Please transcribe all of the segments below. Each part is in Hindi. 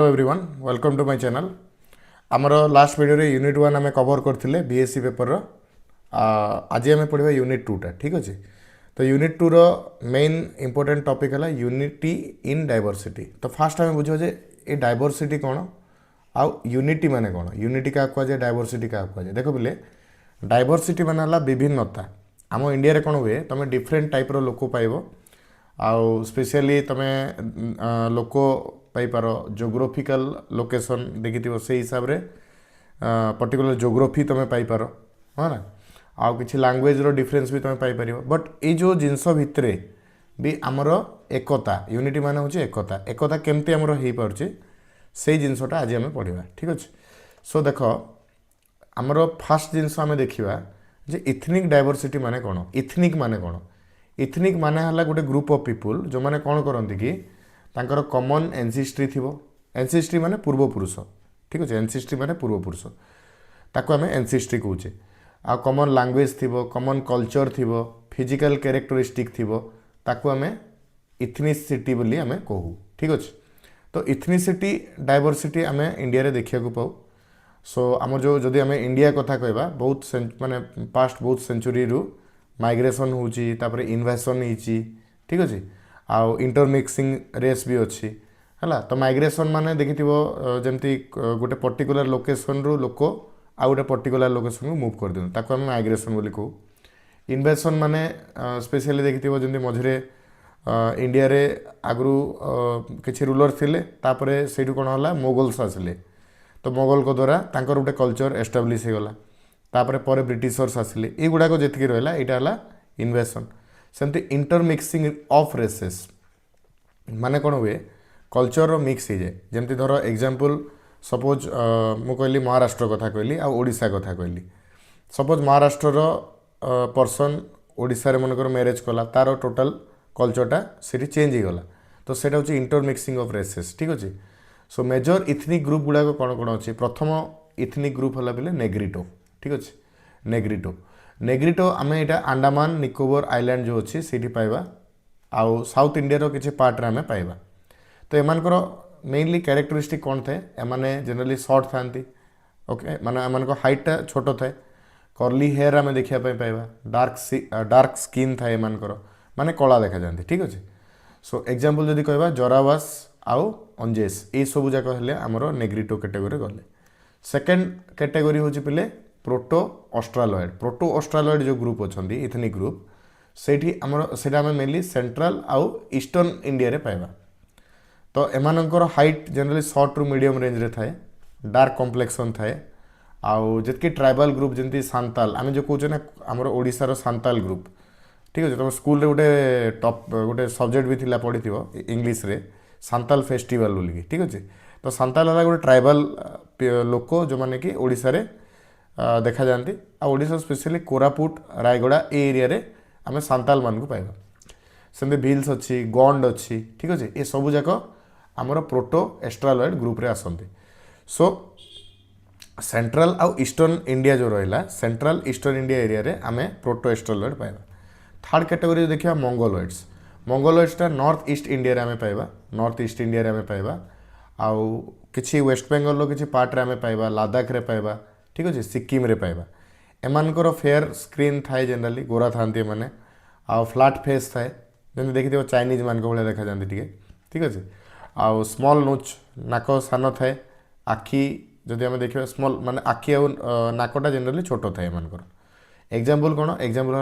Hello everyone welcome to my channel. आमर लास्ट वीडियो रे यूनिट 1 आम कवर करथिले बीएससी पेपर रो आज आम पढ़िबा यूनिट 2 टा ठीक अछि। तो यूनिट 2 रो मेन इंपोर्टेंट टॉपिक है यूनिटी इन डाइवर्सिटी। तो फास्ट आम बुझो जे ए डाइवर्सिटी कोन आउ यूनिटी माने कोन, यूनिटी का कहजे डाइवर्सिटी का कहजे। देखो बिले डाइवर्सिटी माने हला विभिन्नता। आम इंडिया रे कोन हुए तुम डिफरेंट टाइप रो लोक पाइबो आउ स्पेशली तुम लोक पाइपर जोग्राफिकल लोकेशन देखि से हिसाब रे पर्टिकुलर जोग्राफी तुम पाइपर हाँ ना। आउ किसी लैंग्वेज रो डिफरेंस भी तुम पाइपर बट ये जो जिनस भितर भी आमर एकता यूनिटी माने होची एकता। एकता केमती आमर हो पारुछि से जिनसटा आज आम पढ़ा ठीक अच्छे। सो देख आमर फास्ट जिनस आम देखा जे इथनिक डाइवर्सिटी माने कौन, इथनिक माने कौन। इथनिक माने हला गोटे ग्रुप ऑफ पीपुल जो माने कौन करती कि तांकर कॉमन एनसीस्ट्री थिबो। एनसीस्ट्री माने पूर्वपुरुष ठीक अच्छे। एनसीस्ट्री माने पूर्वपुरुष ताको आम एनसीस्ट्री कहूचे। आ कॉमन लैंग्वेज थिबो, कॉमन कल्चर थिबो, फिजिकल कैरेक्टरिस्टिक थिबो ताको आम इथनिसिटी बोली आम कहू ठीक अच्छे। तो इथनिसिटी डाइवर्सिटी आम इंडिया रे देखिया को पाऊ। सो आम जो जदि आम इंडिया कथा कहबा बहुत माने पास्ट बहुत सेंचुरी रु माइग्रेशन होची तापर इन्वेशन होची ठीक अच्छे। आउ इंटरमिक्सिंग रेस भी अच्छी है। तो माइग्रेशन माने देखिथिबो जमती गोटे पर्टिकुलर लोकेशन रु लोक आ गोटे पर्टिकुलर लोकेशन को मूव कर दिनु ताको हम माइग्रेशन बोली कहू। इन्वेशन माने स्पेशली देखिथिबो जमती मझरे इंडिया रे आगु किछि रूलर थिले तापरे सेठु कोन होला मोगल्स आसिले। तो मोगल को द्वारा तांकर गोटे कल्चर एस्टाब्लिश हो गला तापरे परे ब्रिटिशर्स आसिले। ए गुडा को जेतकी रहला एटा होला इन्वेशन। सेमती इंटरमिक्सिंग ऑफ रेसेस माने कौन हुए कल्चर मिक्स हो जाए। जमती धर एग्जांपल सपोज मु कहली महाराष्ट्र कथा कहली आ ओडिशा कथा कहली। सपोज महाराष्ट्र पर्सन ओडिशा रे मनकर मैरिज कला तार टोटल कल्चरटा से चेंज हो गला। तो सेटा होची इंटरमिक्सिंग ऑफ रेसेस ठीक अच्छे। सो मेजर इथनिक ग्रुप गुड़ा कौन कौन अच्छे। प्रथम इथनिक ग्रुप है बोले नेग्रिटो ठीक अच्छे। नेग्रिटो नेग्रिटो आम यहाँ अंडमान निकोबर आइलैंड जो अच्छी से पाइबा आउ साउथ इंडिया रो किसी पार्ट रे आम पाइबा। तो एमानकर मेनली कैरेक्टरिस्टिक कौन थाए एमाने जनरली शॉर्ट थांती ओके माने एमानकर हाइटा छोट थाए। कर्ली हेयर आम देखा पाइबा। डार्क स्किन थाए एमानकर माने कला देखा जाती ठीक अच्छे। सो एग्जांपल जदि कहबा जोरावास आउ अंजेस ये सब जाक हेले आमर नेग्रिटो कैटेगरी गले। सेकेंड कैटेगरी होची पिले प्रोटो ऑस्ट्रालॉयड। प्रोटो ऑस्ट्रालॉयड जो ग्रुप अच्छा इथनिक ग्रुप से आम मेनली सेंट्रल आउ ईस्टर्न इंडिया रे पाइबा। तो एमानकर हाइट जनरली शॉर्ट रु मीडियम रेंज रे थाए, डार्क कॉम्प्लेक्शन थाए। आउ जितकी ट्राइबल ग्रुप जमती सांताल आम जो कहूँ ना आमर ओडिशार सांताल ग्रुप ठीक अच्छे। तुम स्कूल रे गोटे टॉप गोटे सब्जेक्ट भी थिला पढ़ी इंग्लिश रे सांताल फेस्टिवल बोलिकी ठीक अच्छे। तो सांताल है गोटे ट्राइबल लोक जो मैंने कि ओडिशा रे देखा जाती। ओडिशा स्पेशली कोरापुट रायगड़ा ए एरिया रे आम सांताल मान को पाइबा। सेमती भील्स अच्छी गंड अच्छी ठीक अच्छे। ये सब जाक आमर प्रोटो एस्ट्रालॉयड ग्रुप रे आसंती। सो सेंट्रल आउ ईस्टर्न इंडिया जो रहा सेंट्रल ईस्टर्न इंडिया एरिया रे आम प्रोटो एस्ट्रालॉयड पाइबा। थर्ड कैटेगरी देखा मंगोलॉइड्स। मंगोलॉइड्सटा नॉर्थ ईस्ट इंडिया रे आम पाइबा। नॉर्थ ईस्ट इंडिया रे आम पाइबा आउ किछि वेस्ट बेंगल रो किछि पार्ट रे आम पाइबा, लद्दाख रे पाइबा ठीक अच्छे, सिक्किम रे पाइबा। एमानकर फेयर स्क्रीन थाए जनरली गोरा थांती माने आउ फ्लाट फेस थाए जमी देखिए चाइनीज मान भाया देखा जाती टे ठीक अच्छे। आउ स्मॉल नोच नाक सान थाए। आखि जदि आम देखा स्मॉल माने आखि आउ नाकटा जनरली छोट थाए एमानकर। एग्जांपल कौन एग्जांपल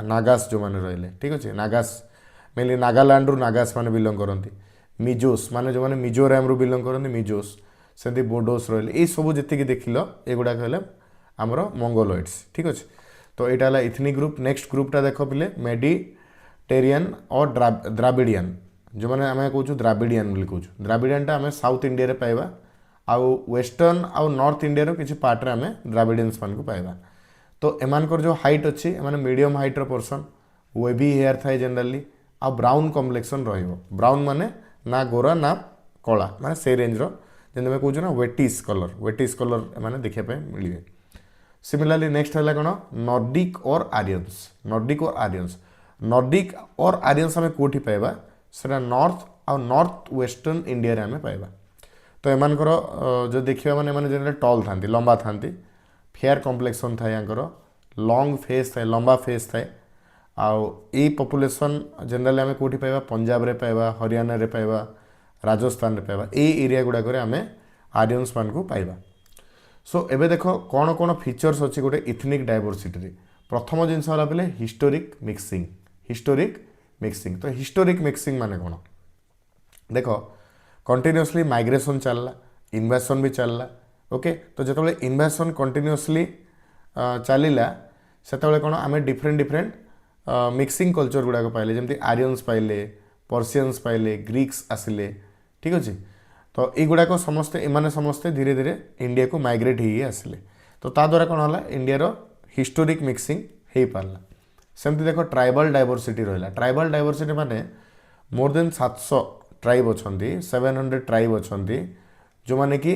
नागास जो मैंने रहिले ठीक अच्छे। नागास मेनली नागालैंड रु नागास माने बिलोंग करती। मिजोस माने जो मैंने मिजोराम रु बिलोंग करती मिजोस सेमती बोडोस रहिले। ये सब जी देख एगुड़ा कहले आमर मंगोलॉइड्स ठीक अच्छे। तो यहाँ है इथनिक ग्रुप। नेक्स्ट ग्रुपटा देख पे मेडिटेरियन और द्राविडियन जो मैंने आम कहूँ द्राविडियन बोली कहूँ। द्राविडियनटा आम साउथ इंडिया रे पाइबा आउ वेस्टर्न आउ नॉर्थ इंडिया रो किसी पार्ट रे आम द्राविडियंस मान को पाइबा। तो एमानकर जो हाइट अच्छी एमाने मीडियम हाइट रो पर्सन वेवी हेयर थाए जनरली आ ब्राउन कम्प्लेक्शन रहिबो। ब्राउन माने ना गोरा ना कला माने से रेंज रो जैसे कहूँ ना वेटिस कलर मैंने देखापी मिले। सिमिलरली नेक्स्ट है कौन नॉर्डिक और आर्यंस। नॉर्डिक और आर्यंस नॉर्डिक और आर्यंस आम कौटी पाइबा से नॉर्थ आ नॉर्थ वेस्टर्न इंडिया रे आम पाइबा। तो एमानकर जो देखा मैंने मैंने जनरल टल था लंबा था फेयर कम्प्लेक्शन थाए लंग फेस थाए लंबा फेस थाए आउ ये पॉपुलेशन जनरली आम कौटी पाइबा पंजाब रे पाइबा हरियाणा रे पाइबा राजस्थान रे पाइबा ए एरिया गुड़ाक आम आर्यन्स मान को पाइबा सो एबे देखो कौन कौन फीचर्स अच्छी गोटे इथनिक डायवर्सिटी प्रथम जिनस है बोले हिस्टोरिक मिक्सिंग तो हिस्टोरिक मिक्सिंग माने कौन देख कंटिन्यूअसली माइग्रेशन चलला इन्वेशन भी चलला ओके तो जो इन्वेशन कंटिन्यूअसली चलला से कौन आम डिफरेंट मिक्सिंग कल्चर गुड़ाक पाइले जमती आर्यन्स पाइले पर्सियंस पाइले ग्रीक्स आसिले ठीक अच्छे तो युड़ाक समस्ते एमाने समस्ते धीरे धीरे इंडिया को माइग्रेट ही आसिले तो ता द्वारा कौन है इंडिया रो हिस्टोरिक मिक्सिंग हो पारला सेमती देख ट्राइबल डायवर्सिटी रहा ट्राइबल डायवर्सिटी माने मोर देन 700 ट्राइब अच्छा 700 ट्राइब अच्छा जो मैंने कि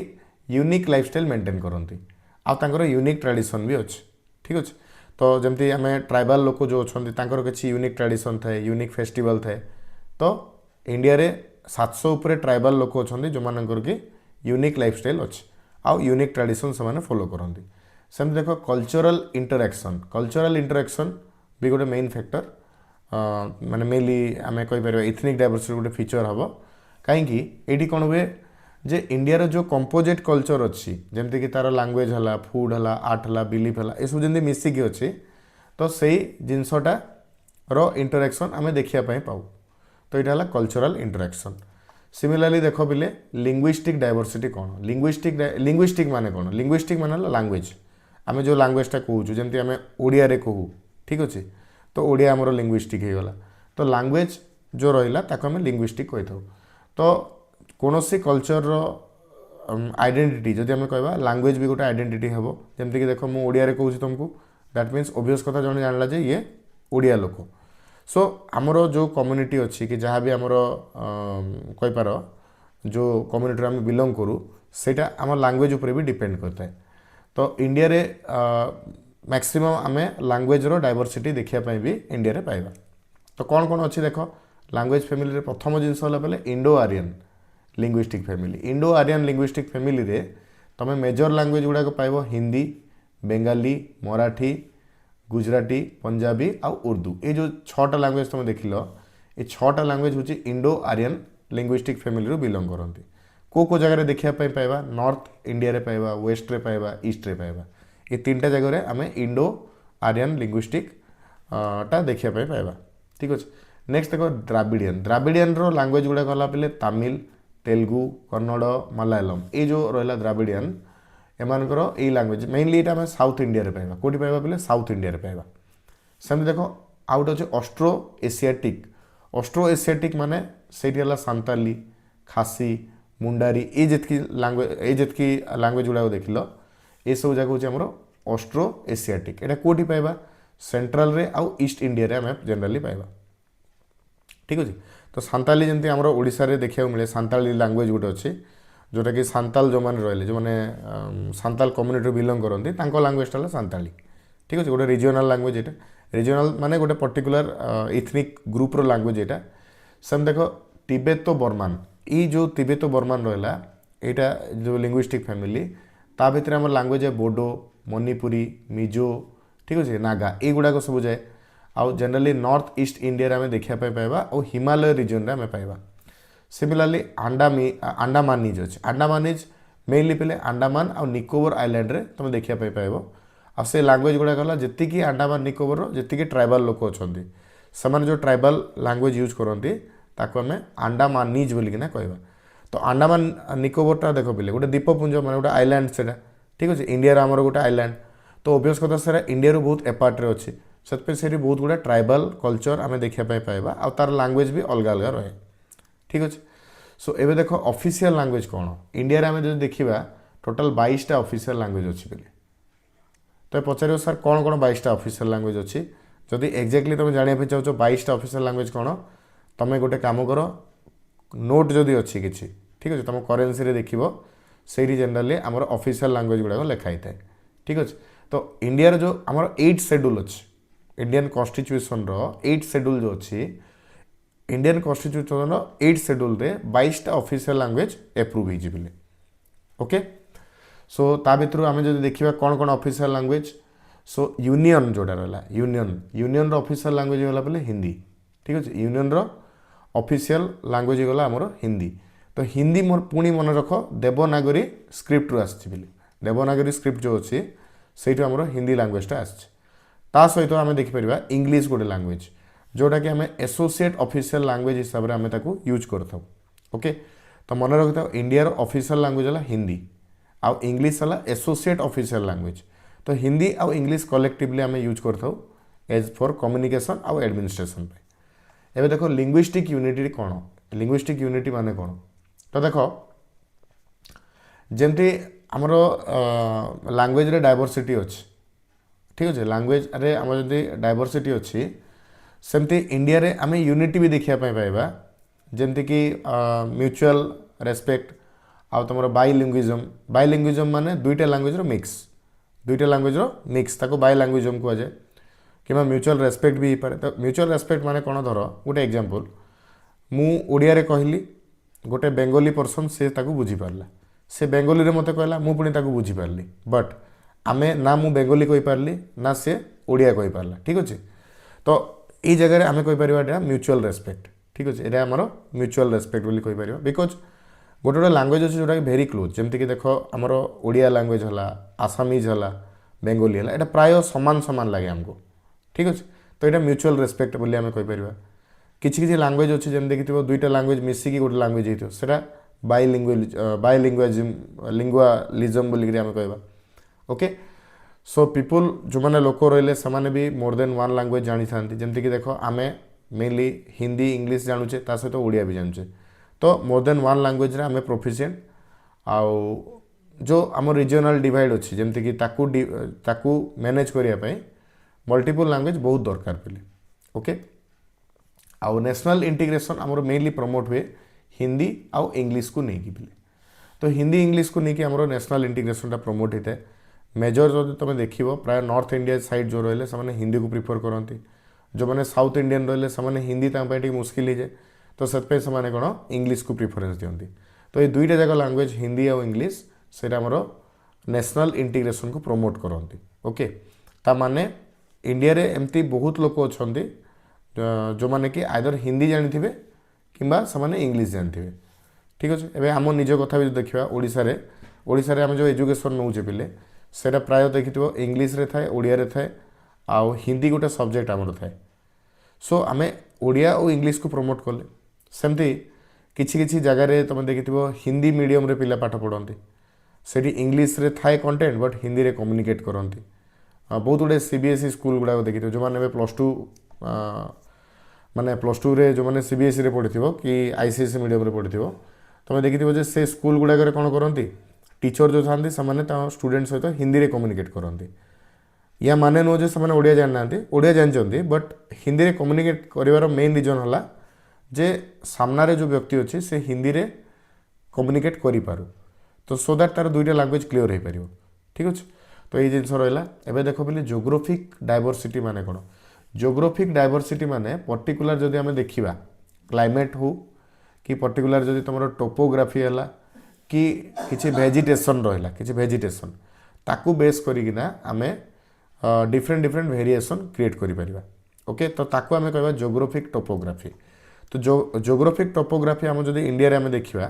यूनिक लाइफस्टाइल मेंटेन करती आर यूनिक ट्रेडिशन भी अच्छे ठीक अच्छे तो जमती आम ट्राइबल लोक जो अच्छा किसी यूनिक ट्रेडिशन थाए यूनिक फेस्टिवल थाए तो इंडिया रे 700 उपरे ट्राइबल लोक अच्छा जो मानकर कि यूनिक लाइफस्टाइल अच्छे आउ यूनिक ट्रेडिशन से फॉलो करती सेम देख कल्चरल इंटरेक्शन भी गोटे मेन फैक्टर माने मेनली आम कहीपर इथनिक डायवर्सिटी गोटे फीचर हम कहीं ये कौन हुए जे इंडिया जो कंपोजिट कल्चर अच्छी जमती कि तार लैंग्वेज है फूड है आर्ट है बिलीफ है यह सब जमी मिसिकी अच्छी तो से जिनसटा रो इंटरेक्शन आम देखापी पाऊ तो यहाँ है कल्चरल इंटरेक्शन सिमिलरली देख बिले लिंग्विस्टिक डायवर्सिटी कौन लिंग्विस्टिक माने कौन लिंग्विस्टिक माने लैंग्वेज आम जो लैंग्वेजटा कहूँ जमती आम ओडिया रे कहूँ ठीक अच्छे तो ओडिया आमर लिंग्विस्टिक हो गला तो लैंग्वेज जो रहा ताको आम लिंग्विस्टिक कही था तो कौन सी कल्चर आइडेंटिटी जदि आम कह लैंग्वेज भी गोटे आइडेंटिटी हम जमती कि देख मुझे ओडिया रे कहूँ तुमको दैट मीन्स ओबियस कथा जन जानला जे ये ओडिया लोक सो आमर जो कम्युनिटी अच्छी कि जहाँ भी आमर कहीपर जो कम्युनिटी आम बिलंग करूँ सेटा आम लैंग्वेज उपर भी डिपेंड करता है तो इंडिया रे मैक्सिमम आम लैंग्वेज रो डायवर्सिटी देखापी भी इंडिया रे पाइबा तो कौन कौन अच्छी देख लैंग्वेज फैमिली रे प्रथम जिनस है बोले इंडो आर्यन लिंग्विस्टिक फैमिली रे तुम मेजर लैंग्वेज गुड़ाक पाइब हिंदी बेंगाली मराठी गुजराती पंजाबी आउ उर्दू ये जो 6टा लैंग्वेज तुम देख ये 6टा लैंग्वेज हूँ Indo Aryan linguistic family belong करती को जगह देखापी पाइबा नॉर्थ इंडिया रे पाइबा वेस्ट रे पाइबा ईस्ट रे पाइबा ये 3टा जगह आम इंडो आर्यन लिंग्विस्टिक टा देखापी पाइबा ठीक अच्छे नेक्स्ट देख द्राविडियन रो लैंग्वेज गुड़ाक है पे तमिल तेलुगु कन्नड़ मलयालम ये जो रहा द्राविडियन एमानकर ये लैंग्वेज मेनली ये आम साउथ इंडिया रे पाइबा कौटी पाइबा बोले साउथ इंडिया रे पाइबा सेमती देख आउट अच्छे ऑस्ट्रो एशियाटिक माने से सांताली खासी मुंडारी ये जितकी लैंग्वेज गुड़ाक देख ये सब जगह हूँ आम ऑस्ट्रो एशियाटिक यहाँ कौटी पाइबा सेंट्रल रे आउ ईस्ट इंडिया रे आम जनरली पाइबा ठीक अच्छे तो सांताली जमी आम ओडिशा रे देखा मिले सांताली लैंग्वेज गोटे अच्छे जोटा कि सांताल जो मैंने रही जो मैंने सांताल कम्युनिटी बिलंग करती लैंग्वेजटा सांताली ठीक अच्छे गोटे रिजनल लैंग्वेज ये रिजनल माने गोटे पर्टिकुलर इथनिक ग्रुपर लैंग्वेज यहाँ सेम देख तिब्बतो बर्मान ये जो तिब्बतो बर्मान रहा यहाँ जो लिंग्विस्टिक फैमिली ता भीतर आम लैंग्वेज है बोडो मणिपुरी मिजो ठीक अच्छे नागा युड़ाक सब जाए आउ जनरली नॉर्थ ईस्ट इंडिया आम देखापी पाइबा और हिमालय रिजन रे आम पाइबा सिमिलरली अंडामानीज अच्छे अंडामानीज मेनली पे अंडामान और निकोबर आइलैंड रे तुम देखापी पाइब आ से लैंग्वेज गुड़ाक जी अंडामान निकोबर जी ट्राइबल लोक अच्छा से जो ट्राइबल लैंग्वेज यूज करती ताको आम अंडामानीज बोलिकिना कहवा तो अंडामान निकोबरटा देख पे गोटे द्वीपपुंज मैंने गोटे आइलैंड से ठीक अच्छे इंडिया आमर गोटे आइलैंड तो ओबियस कथा सारा इंडिया रू बहुत एपार्ट रे अच्छे से बहुत गुड़ा ट्राइबल कल्चर आम देखापी पाइबा आ तार लैंग्वेज भी अलग अलग रहे ठीक अच्छे सो एबे देख ऑफिशियल लैंग्वेज कौन इंडिया रे आम जो देखा टोटाल 22टा ऑफिशियल लैंग्वेज अच्छी बोले तो पचार सर कौन कौन 22टा ऑफिशियल लैंग्वेज अच्छी जदि एक्जाक्टली तुम जानापी चाहो 22टा ऑफिशियल लैंग्वेज कौन तुम गोटे काम कर नोट जदि अच्छी किसी ठीक अच्छे तुम करेन्सी रे देखिबो से जनरली आमर ऑफिशियल लैंग्वेज गुड़ाक लिखाई थाए ठीक अच्छे तो इंडिया जो आमर 8 शेड्यूल अच्छी इंडियन कॉन्स्टिट्यूशन रो 8 शेड्यूल जो अच्छी इंडियन कॉन्स्टिट्यूशन रो 8 शेड्यूल रे 22टा ऑफिशियल लैंग्वेज एप्रूव हो ओके सो ता भितर आम जो देखा कौन कौन ऑफिशियल लैंग्वेज सो यूनियन जोटा रहा यूनियन ऑफिशियल लैंग्वेज गला बोले हिंदी ठीक अच्छे यूनियन ऑफिशियल लैंग्वेज गला आमर हिंदी तो हिंदी मोर पुणी मन रख देवनागरी स्क्रिप्ट रु आसी देवनागरी स्क्रिप्ट जो अच्छी से आमर हिंदी लैंग्वेजटा आ सहित आम देखिपर इंग्लीश गोटे लैंग्वेज जोटा कि आम एसोसिएट ऑफिशियल लैंग्वेज हिसाब से आम यूज करता ओके तो मन रखि इंडिया ऑफिशियल लैंग्वेज है हिंदी आउ इंग्लीश है एसोसिएट ऑफिशियल लैंग्वेज तो हिंदी आउ इंग्लीश कलेक्टिवली आम यूज करता एज फॉर कम्युनिकेशन आउ एडमिनिस्ट्रेशन पे एवं देखो लिंग्विस्टिक यूनिटी कौन लिंग्विस्टिक यूनिटी माने कौन तो देख जमती आमर लैंग्वेज रे डायवर्सिटी अच्छी ठीक अच्छे लैंग्वेज रे आम जदि डायवर्सिटी अच्छी सेमती इंडिया रे आम यूनिटी भी देखा पाइबा जमती कि म्यूचुअल रेस्पेक्ट आउ तुम बाइलिंग्विजम माने दुईटा लैंग्वेज रो मिक्स ताको बाइलिंग्विजम कहुए कि म्यूचुअल रेस्पेक्ट भी हो पाए तो म्यूचुअल रेस्पेक्ट माने कौन धर गोटे एग्जांपल मु ओडिया रे कहली गोटे बेंगली पर्सन से ताको बुझी पारला से बेंगली रे मते कहला मु पुणी ताको बुझी पारली बट आमे ना मु बेंगली कहि पारली ना से ओडिया कहि पारला ठीक अच्छे तो ये जगह आम कहीपर म्यूचुअल रेस्पेक्ट ठीक अच्छे ये आमर म्यूचुअल रेस्पेक्ट बोली कहीपर बिकज गोटे गोटे लैंग्वेज अच्छे जोटा भेरी क्लोज जमती देख आमर ओडिया लैंग्वेज है आसामीज है बेंगली है यहाँ प्राय सामान सामान लगे आमको ठीक अच्छे तो यहाँ म्यूचुअल रेस्पेक्ट बोली आम कहीपर किसी किसी लैंग्वेज अच्छे जमी देखिए दुईटा लैंग्वेज मिसिकी गोटे लैंग्वेज होता बाइलिंगुअलिज्म बोलिक आम कहवा ओके सो पीपुल जो मैंने लोक रही से भी मोर देन वन लैंग्वेज जानी था जमती देख आम मेनली हिंदी इंग्लीश जानुचे सहित ओडिया भी जानुचे तो मोर देन वन लैंग्वेज रे आम प्रोफिशिएंट आउ जो आम रिजनल डिवाइड अच्छी जमती कि ताकू मैनेज करने मल्टीपल लैंग्वेज बहुत दरकार पड़े ओके आउ नेशनल इंटीग्रेशन आमर मेनली प्रमोट हुए हिंदी आउ इंग्लीश को नहीं पिले तो हिंदी इंग्लीश को लेकिन आमर नेशनल इंटीग्रेशन प्रमोट होता है मेजर जो तुम देख प्राय नॉर्थ इंडिया साइड जो रही है हिंदी को प्रिफर करती जो मैंने साउथ इंडियन रही है हिंदी टी मुस्किल हो जाए तो से कौन इंग्लीश को प्रिफरेन्स दिखती तो ये दुईटा जाक लैंग्वेज हिंदी और इंग्लीश से आमर नेशनल इंटीग्रेशन को प्रमोट करती ओके ता माने इंडिया रे एमती बहुत लोक अच्छा जो मैंने कि आइदर हिंदी जानी थे कि इंग्लीश जानी थे ठीक अच्छे एवं आम निज कथा भी देखा ओडिशा रे आम जो एजुकेशन नौचे पिले सेटा प्राय देखिथो इंग्लीश रे थाए ओडिया रे थाए आउ हिंदी गोटे सब्जेक्ट आमर थाए सो आम ओडिया और इंग्लीश को प्रमोट कले सेमती किसी जगह तुम देखिथो हिंदी मीडियम रे पिला पाठ पढ़ती से इंग्लीश रे थाए कंटेंट बट हिंदी रे कम्युनिकेट करती बहुत गुड़े सीबीएसई स्कूल गुड़ाक देखिए जो मैंने प्लस टू माने प्लस टू रे जो मैंने सीबीएसई रे पढ़ी कि आईसीएसई मीडियम रे पढ़ी तुम देखिए से स्कूल गुड़ाक कौन करती टीचर जो था स्टूडेंट सहित हिंदी रे कम्युनिकेट करती या माने नुह से ओडिया जाना ओडिया जानते बट हिंदी रे कम्युनिकेट कर मेन रिजन है जे सामने जो व्यक्ति अच्छे से हिंदी रे कम्युनिकेट करूँ तो सो दैट तार दुईटा लैंग्वेज क्लीयर हो पार ठीक अच्छे तो ये जिनस रहा एवं देख बोले जोग्राफिक डायवर्सिटी माने कौन जोग्राफिक डायवर्सिटी माने पर्टिकुलर जदि आम देखा क्लाइमेट हो कि पर्टिकुलर जदि तुम टोपोग्राफी है कि किसी वेजिटेशन रहा कि वेजिटेशन ताकू बेस करिकिना आमे डिफरेंट डिफरेंट वेरिएशन क्रिएट करि परिबा ओके तो ताकू आमे कहबा जोग्राफिक टोपोग्राफी तो जोग्राफिक टोपोग्राफी आम जदि इंडिया रे आमे देखिबा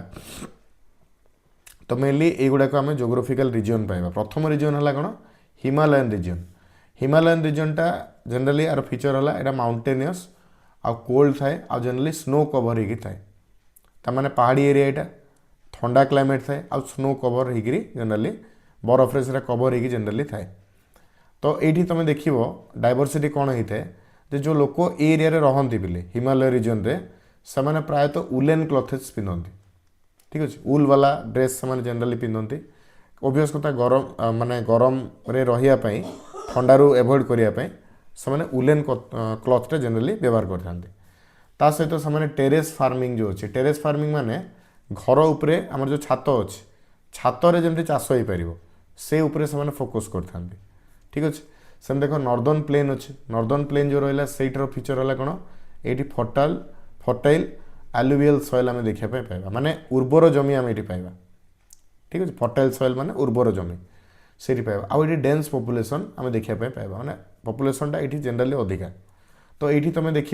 तो मेनली एगुड़ा को आम जोग्राफिकल रिजन पाइबा प्रथम रिजन है कौन हिमालयन रिजनटा जनरली यार फीचर है यहाँ माउंटेनियस आ कोल्ड थाए आ जनरली स्नो कवर हो थाए ताने पहाड़ी एरिया यहाँ ठंडा क्लाइमेट थाए आ स्नो कवर हो जनरली बरफ से कवर हो जनरली थाए तो ये तुम देख डायवर्सिटी कौन होता है जो लोक एरिया रहती बिले हिमालय रिजन रे से प्रायतः उलेन क्लथेस पिंधती ठीक अच्छे उल वाला ड्रेस से जनरली पिंधती ओबियस कथा गरम माने गरम रे रही ठंडारू एवॉइड करने से उलेन क्लथटा जनरली व्यवहार करते सहित से टेरेस फार्मिंग जो अच्छे टेरेस फार्मिंग माने घर उपरे आमर जो छात अच्छे छातर जमी चाष हो पार से उपरे से फोकस करते ठीक अच्छे से देख नॉर्दर्न प्लेन अच्छे नॉर्दर्न प्लेन जो रहा से फीचर है कौन ये फर्टाइल एलुवियल सॉइल आम देखा पाइबा माने उर्वर जमी आम ये पाइबा ठीक अच्छे फर्टाइल सॉइल माने उर्वर जमी से पाइबा आउ ये डेन्स पॉपुलेशन आम देखा पाइबा माने पॉपुलेशनटा ये जनरली अधिका तो ये तुम देख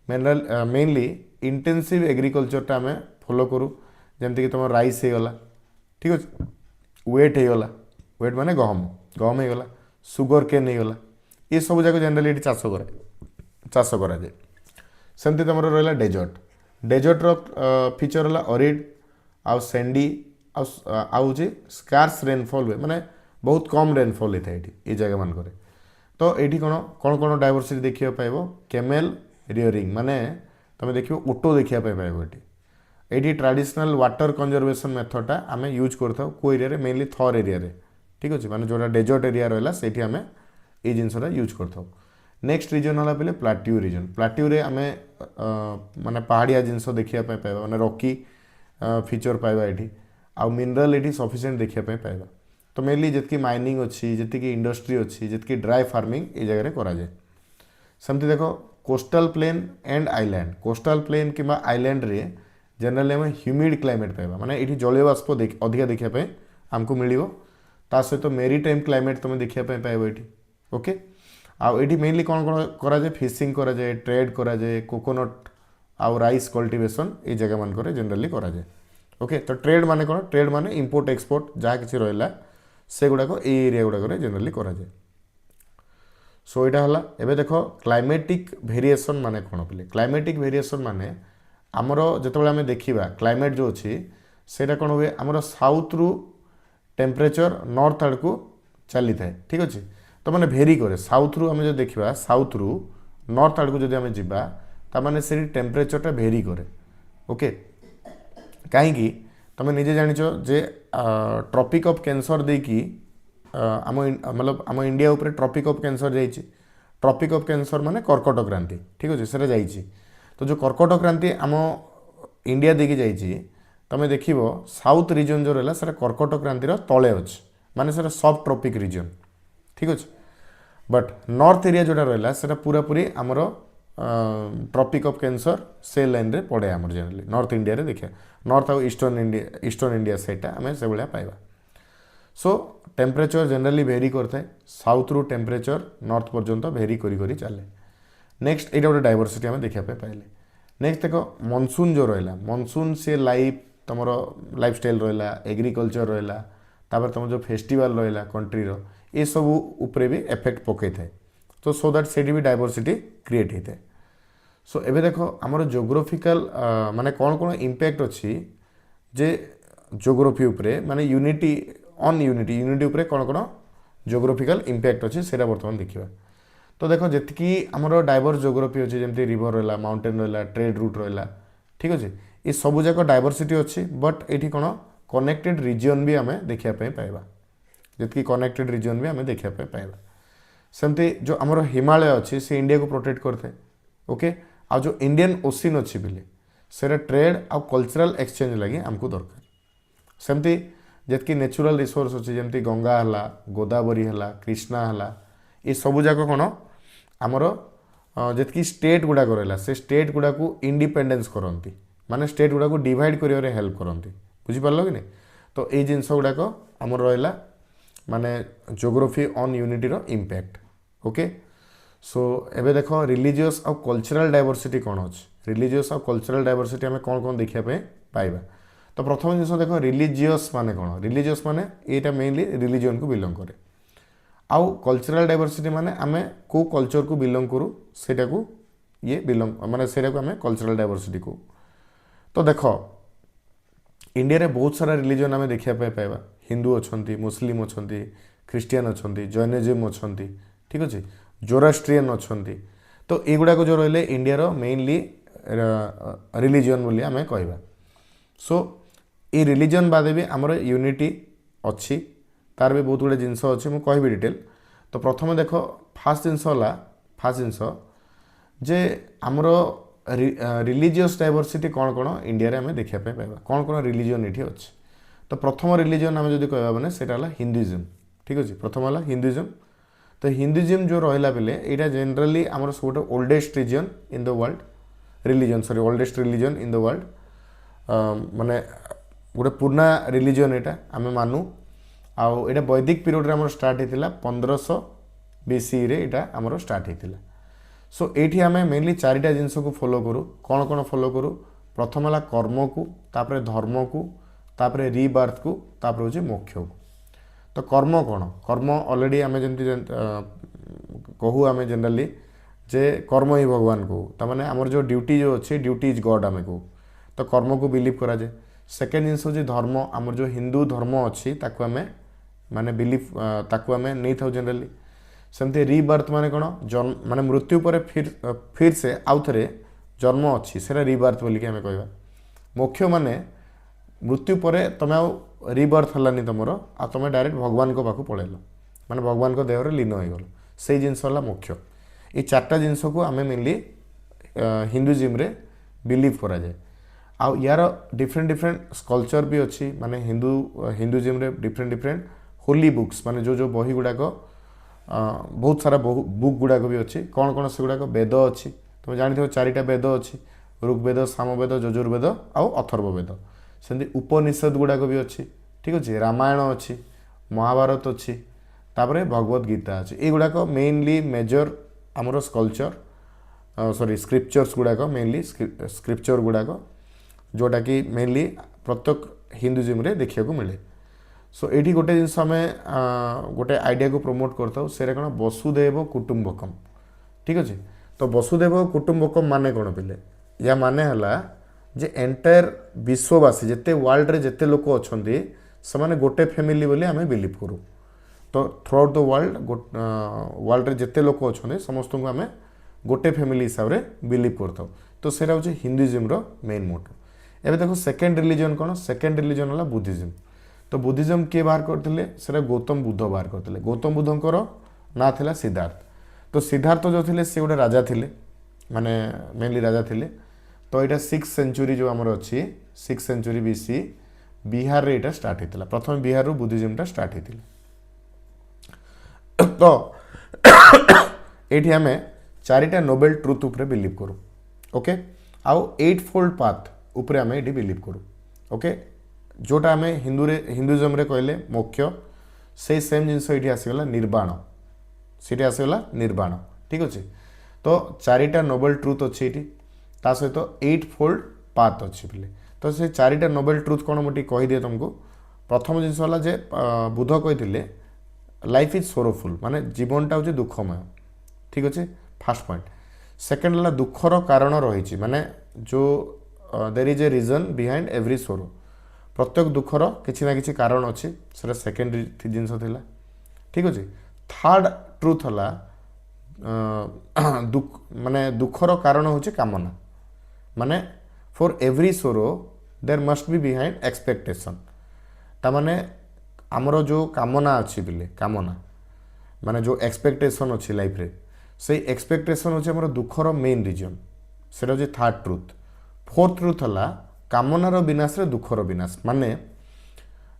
मेनली इंटेंसिव एग्रीकल्चरटा आम फॉलो करूँ जमती तुम राइस होगला ठीक अच्छे वेट होगला वेट माने गहम गहम होगला सुगर केन होगला ये सब जाक जनरली चाष कराए सेमती तुम रहा डेजर्ट डेजर्टर फीचर है अरिड आउ सैंडी आउ स्कार्स रेनफॉल हुए माने बहुत कम रेनफॉल होता है ये जगह मानक तो ये कौन कौन कौन डायवर्सिटी देखा पाइब केमेल रियरिंग माने तुम देख ओटो देखा पाइब ये ट्रेडिशनल वाटर कंजर्वेशन मेथडटा आम यूज करता को एरिया मेनली थर एरिया ठीक अच्छे माने जोटा डेजर्ट एरिया रहा से आम ये जिनसा यूज करता नेक्स्ट रिजन है पे प्लाट्यू रिजन प्लाट्यू रे आम माने पहाड़िया जिनस देखा पाइबा माने रॉकी फीचर पाइबा ये आउ मिनरल ये सफिशिएंट देखा पाइबा तो मेनली जितकी माइनिंग अच्छी जी इंडस्ट्री अच्छी जी ड्राई फार्मिंग ये जगह कराए सेमती देख coastal plain and island coastal plain कि आइलैंड रे जनरली आम ह्यूमिड क्लाइमेट पाइबा माने ये जलीय बाष्प अधिका देखापी आमको मिल ता सहित मेरीटाइम क्लाइमेट तुम देखापी पाइब ये ओके आउ ये मेनली कौन कौन कराए फिशिंग कराए ट्रेड कराए कोकोनट आउ राइस कल्टिवेशन ये जगह मानक जनरली कराए ओके तो ट्रेड माने कौन ट्रेड माने इंपोर्ट एक्सपोर्ट जहाँ किसी रहा से गुड़ाक एरिया गुड़ाक जनरली कराए सो यहाँ है एवं देख क्लाइमेटिक वेरिएशन माने कौन पे क्लाइमेटिक वेरिएशन माने आमर जो आम देखा क्लाइमेट जो अच्छी से कौन हुए आमर साउथ रु टेम्परेचर नॉर्थ आड़ को चली थाए ठीक अच्छे तो मैंने भेरी करे साउथ रु आम जो देखा साउथ रु नॉर्थ आड़ को जब आम जाने से टेम्परेचरटा भेरी करे ओके कहीं तुम निजे जाच जे ट्रॉपिक ऑफ कैंसर देकी आम मतलब आम इंडिया उपरे ट्रॉपिक ऑफ कैंसर जाइए ट्रॉपिक ऑफ कैंसर माने कर्कट क्रांति ठीक अच्छे से जाइए तो जो कर्कट क्रांति आम इंडिया देकी जाइए तुम देख साउथ रीजन जो रहा कर्कट क्रांतिर तले अच्छे माने से सब ट्रॉपिक रीजन ठीक अच्छे बट नॉर्थ एरिया जोटा रहा पूरा पूरी आमर ट्रॉपिक ऑफ कैंसर से लाइन रे पड़े आमर जनरली नॉर्थ इंडिया रे देखा नॉर्थ आउ ईस्टर्न इंडिया साइडटा आम से भाया पाइबा सो टेम्परेचर जनरली भेरी करता है साउथ रु टेम्परेचर नॉर्थ पर्यंत भेरी करी चले नेक्स्ट यहाँ गोटे डायवर्सिटी आम देखा पाइले नेक्स्ट देख मनसून जो रहा मनसून से लाइफ तुम लाइफ स्टाइल रहा एग्रीकल्चर रहा तापर तुम जो फेस्टिवल रहा कंट्री ये सब उपरे भी इफेक्ट पकई थाए तो सो दैट से भी डायवर्सिटी क्रिएट होता है सो एबे देख आमर जोग्राफिकल माने कौन कौन इम्पैक्ट अच्छी जे जोग्राफी उपरे माने यूनिटी ऑन यूनिटी यूनिटी उपरे कौन कौन जोग्राफिकल इम्पैक्ट अच्छी से बर्तमान देखा तो देख जी आमर डाइवर्स जोग्राफी अच्छी जमी रिवर रहा माउंटेन रहा ट्रेड रूट रहा ठीक अच्छे ये सब जाक डाइवर्सिटी अच्छी बट ये कौन कनेक्टेड रिजन भी आम देखापी पाइबा जी कनेक्टेड रिजन भी आम देखापी पाइबा सेमती जो आमर हिमालय अच्छी से इंडिया को प्रोटेक्ट करते ओके आ जो इंडियन ओशियन अच्छी बिले से ट्रेड आउ कल्चरल एक्सचेंज लगी आमको दरकार सेमती जी नेचुरल रिसोर्स अच्छी जमी गंगा है गोदावरी है कृष्णा है ये सब जाक कौन आमर जी स्टेट गुड़ाक रहा से स्टेट गुड़ाक इंडिपेंडेंस करती माने स्टेट गुड़ाक डिवाइड कर हेल्प करती बुझीपार कि नहीं तो ये जिनस गुड़ाक आमर रहा माने जोग्राफी ऑन यूनिटी रो इम्पैक्ट ओके सो एबे देख रिलीजियस और कल्चरल डायवर्सिटी कौन अच्छे रिलीजियस और कल्चरल डायवर्सिटी आम कौन कौन देखा पाइबा तो प्रथम जिन देख रिलीजियस माने कौन रिलीजियस माने यहाँ मेनली रिलीजन को बिलंग करे आउ कल्चरल डायवर्सिटी माने आम को कल्चर को बिलंग करूँ से ये बिलंग माने से आम कल्चरल डायवर्सिटी को तो देख इंडिया रे बहुत सारा रिलीजन आम देखा पाइबा हिंदू अच्छा मुस्लिम अच्छा ख्रीस्टियन अच्छा जैनिज्म अच्छा ठीक अच्छे जोरास्ट्रियन अच्छा तो युड़ाक जो रही इंडिया रो मेनली रिलीजन बोली आम कहवा सो ये रिलीजन बाद भी आमर यूनिटी अच्छी तार भी बहुत गुड़े जिनस अच्छी मुझे कहि डिटेल तो प्रथम देख फास्ट जिनस जे आमर रिलीजियस डायवर्सिटी कौन कौन इंडिया रे आम देखा पाइबा कौन कौन रिलीजन ये अच्छे तो प्रथम रिलीजन आम जो कह मैंने से हिंदुइज्म ठीक अच्छे प्रथम है हिंदुइज्म तो हिंदुइज्म जो रहा बेले यहाँ जनरली आम सब oldest region in the world religion sorry oldest religion in the world माने गोटे पुराना रिलीजन एटा आम मानु आउ एटा वैदिक पीरियड रे हमर स्टार्ट हेतिला 1500 बीसी रे एटा हमर स्टार्ट हेतिला। सो एठी आमे मेनली चारिटा जिंस को फॉलो करू। कौन कौन फॉलो करू? प्रथम है कर्म को, तापरे धर्म को, तापरे रीबर्थ को, तापरे होची मोक्ष को। तो कर्म कौन? कर्म ऑलरेडी आमे जंती कहू आमे जनरली जे कर्म ही भगवान को, तमाने हमर जो ड्यूटी जो अच्छे ड्यूटी इज गॉड आमे को, तो कर्म को बिलीव करा जाए। सेकेंड जिनस होची धर्म। हमर जो हिंदू धर्म अच्छी ताकू आमे माने बिलीव ताकू आमे नहीं थाउ जनरली। सेमती रीबर्थ माने कौन? जन्म माने मृत्यु पर फिर से आउ थे जन्म अच्छी सेटा रीबर्थ बोलिक आमे कहबा। मोक्ष माने मृत्यु पर तुम आउ रीबर्थ हलानी तुमर आ तुम डायरेक्ट भगवान को पाखु पळेलो, माने भगवान को देहरे लीन हो गल, से जिनस हला मोक्ष। ये चारटा जिनस को आमे मेनली हिंदुइज्म रे बिलीव करा जाए। आउ यार डिफरेंट डिफरेंट स्कल्पचर भी अच्छी, माने हिंदुइज्म रे डिफरेंट डिफरेंट होली बुक्स माने जो बही गुड़ाक बहुत सारा बुक गुड़ाक भी अच्छी। कौन कौन से गुड़ाक? वेद अच्छी, तुम जानी चारिटा वेद अच्छी, ऋग्वेद, सामवेद, यजुर्वेद आउ अथर्ववेद। सेमती उपनिषद गुड़ाक भी अच्छी, ठीक अच्छे। रामायण अच्छी, महाभारत अच्छी, तापरे भगवत गीता अच्छी। ये गुड़ाक मेनली मेजर आमर स्कल्पचर सॉरी स्क्रिप्चर्स गुड़ाक, मेनली स्क्रिप्चर गुड़ाक जोटा कि मेनली प्रत्येक हिंदुइज्म रे देखिया को मिले। सो एठी गोटे जिनस आम गोटे आइडिया को प्रमोट करता से कौन? वसुदेव कुटुंबकम, ठीक अच्छे। तो वसुदेव कुटुंबकम माने कौन पिले? या माने हला जे एंटायर विश्ववासी जिते वर्ल्ड रे जिते लोक अच्छा से गोटे फैमिली बोली आम बिलीव करूँ। तो through out the world world रे जिते लोक अच्छा समस्त को आम गोटे फैमिली हिसाब से बिलीव करता। तो सेटा हूँ हिंदुइज्म रो मेन मोटो। एबे देखो सेकेंड रिलीजन कौन? सेकेंड रिलीजन है बुद्धिज्म। तो बुद्धिज्म किए बाहर करते? सेटा गौतम बुद्ध बाहर करते। गौतम बुद्धंकर ना थिला सिद्धार्थ। तो सिद्धार्थ जो थे सी गोटे राजा थे, माने मेनली राजा थे। तो यहाँ 6th सेंचुरी जो आमर अच्छी 6th सेंचुरी बीसी बिहार रे यहाँ स्टार्ट होता। प्रथम बिहार रू बुद्धिज्म स्टार्ट होता। तो ये आम चारिटा नोबेल ट्रुथ उपरे बिलीव करूँ, ओके। आउ 8-fold पाथ उपरे आम ये बिलीव करूँ, ओके। जोटा आम हिंदुइज्म रे कहले मोक्ष, से सेम जिनस ये आसीगला निर्वाण, सीटे आसीगला निर्वाण, ठीक अच्छे। तो चारिटा नोबेल ट्रुथ अच्छी ये, ता सहित 8-fold पाथ अच्छी पिले। तो से चारिटा नोबेल ट्रुथ कौन मुझे कहीदिए तुमको। प्रथम जिनस है जे बुद्ध कही लाइफ इज सोरोफुल, माने जीवनटा हूँ दुखमय, ठीक अच्छे, फास्ट पॉइंट। सेकेंड है दुखर कारण रही, माने जो there is a reason behind every sorrow, प्रत्येक दुखर किसी ना किसी कारण अच्छी, से सेकेंड जिनस थिला, ठीक अच्छे। थर्ड ट्रुथ है दुख माने दुखर कारण हूँ कामना, माने for every sorrow there must be behind expectation. तामाने आमर जो कामना अच्छी बिले, कामना माने जो एक्सपेक्टेशन अच्छी लाइफ रे, से एक्सपेक्टेशन होचे हमर दुखर मेन रीजन, सेटा होचे थर्ड ट्रुथ। फोर्थ ट्रुथ है कामनार विनाश रे दुखर विनाश, माने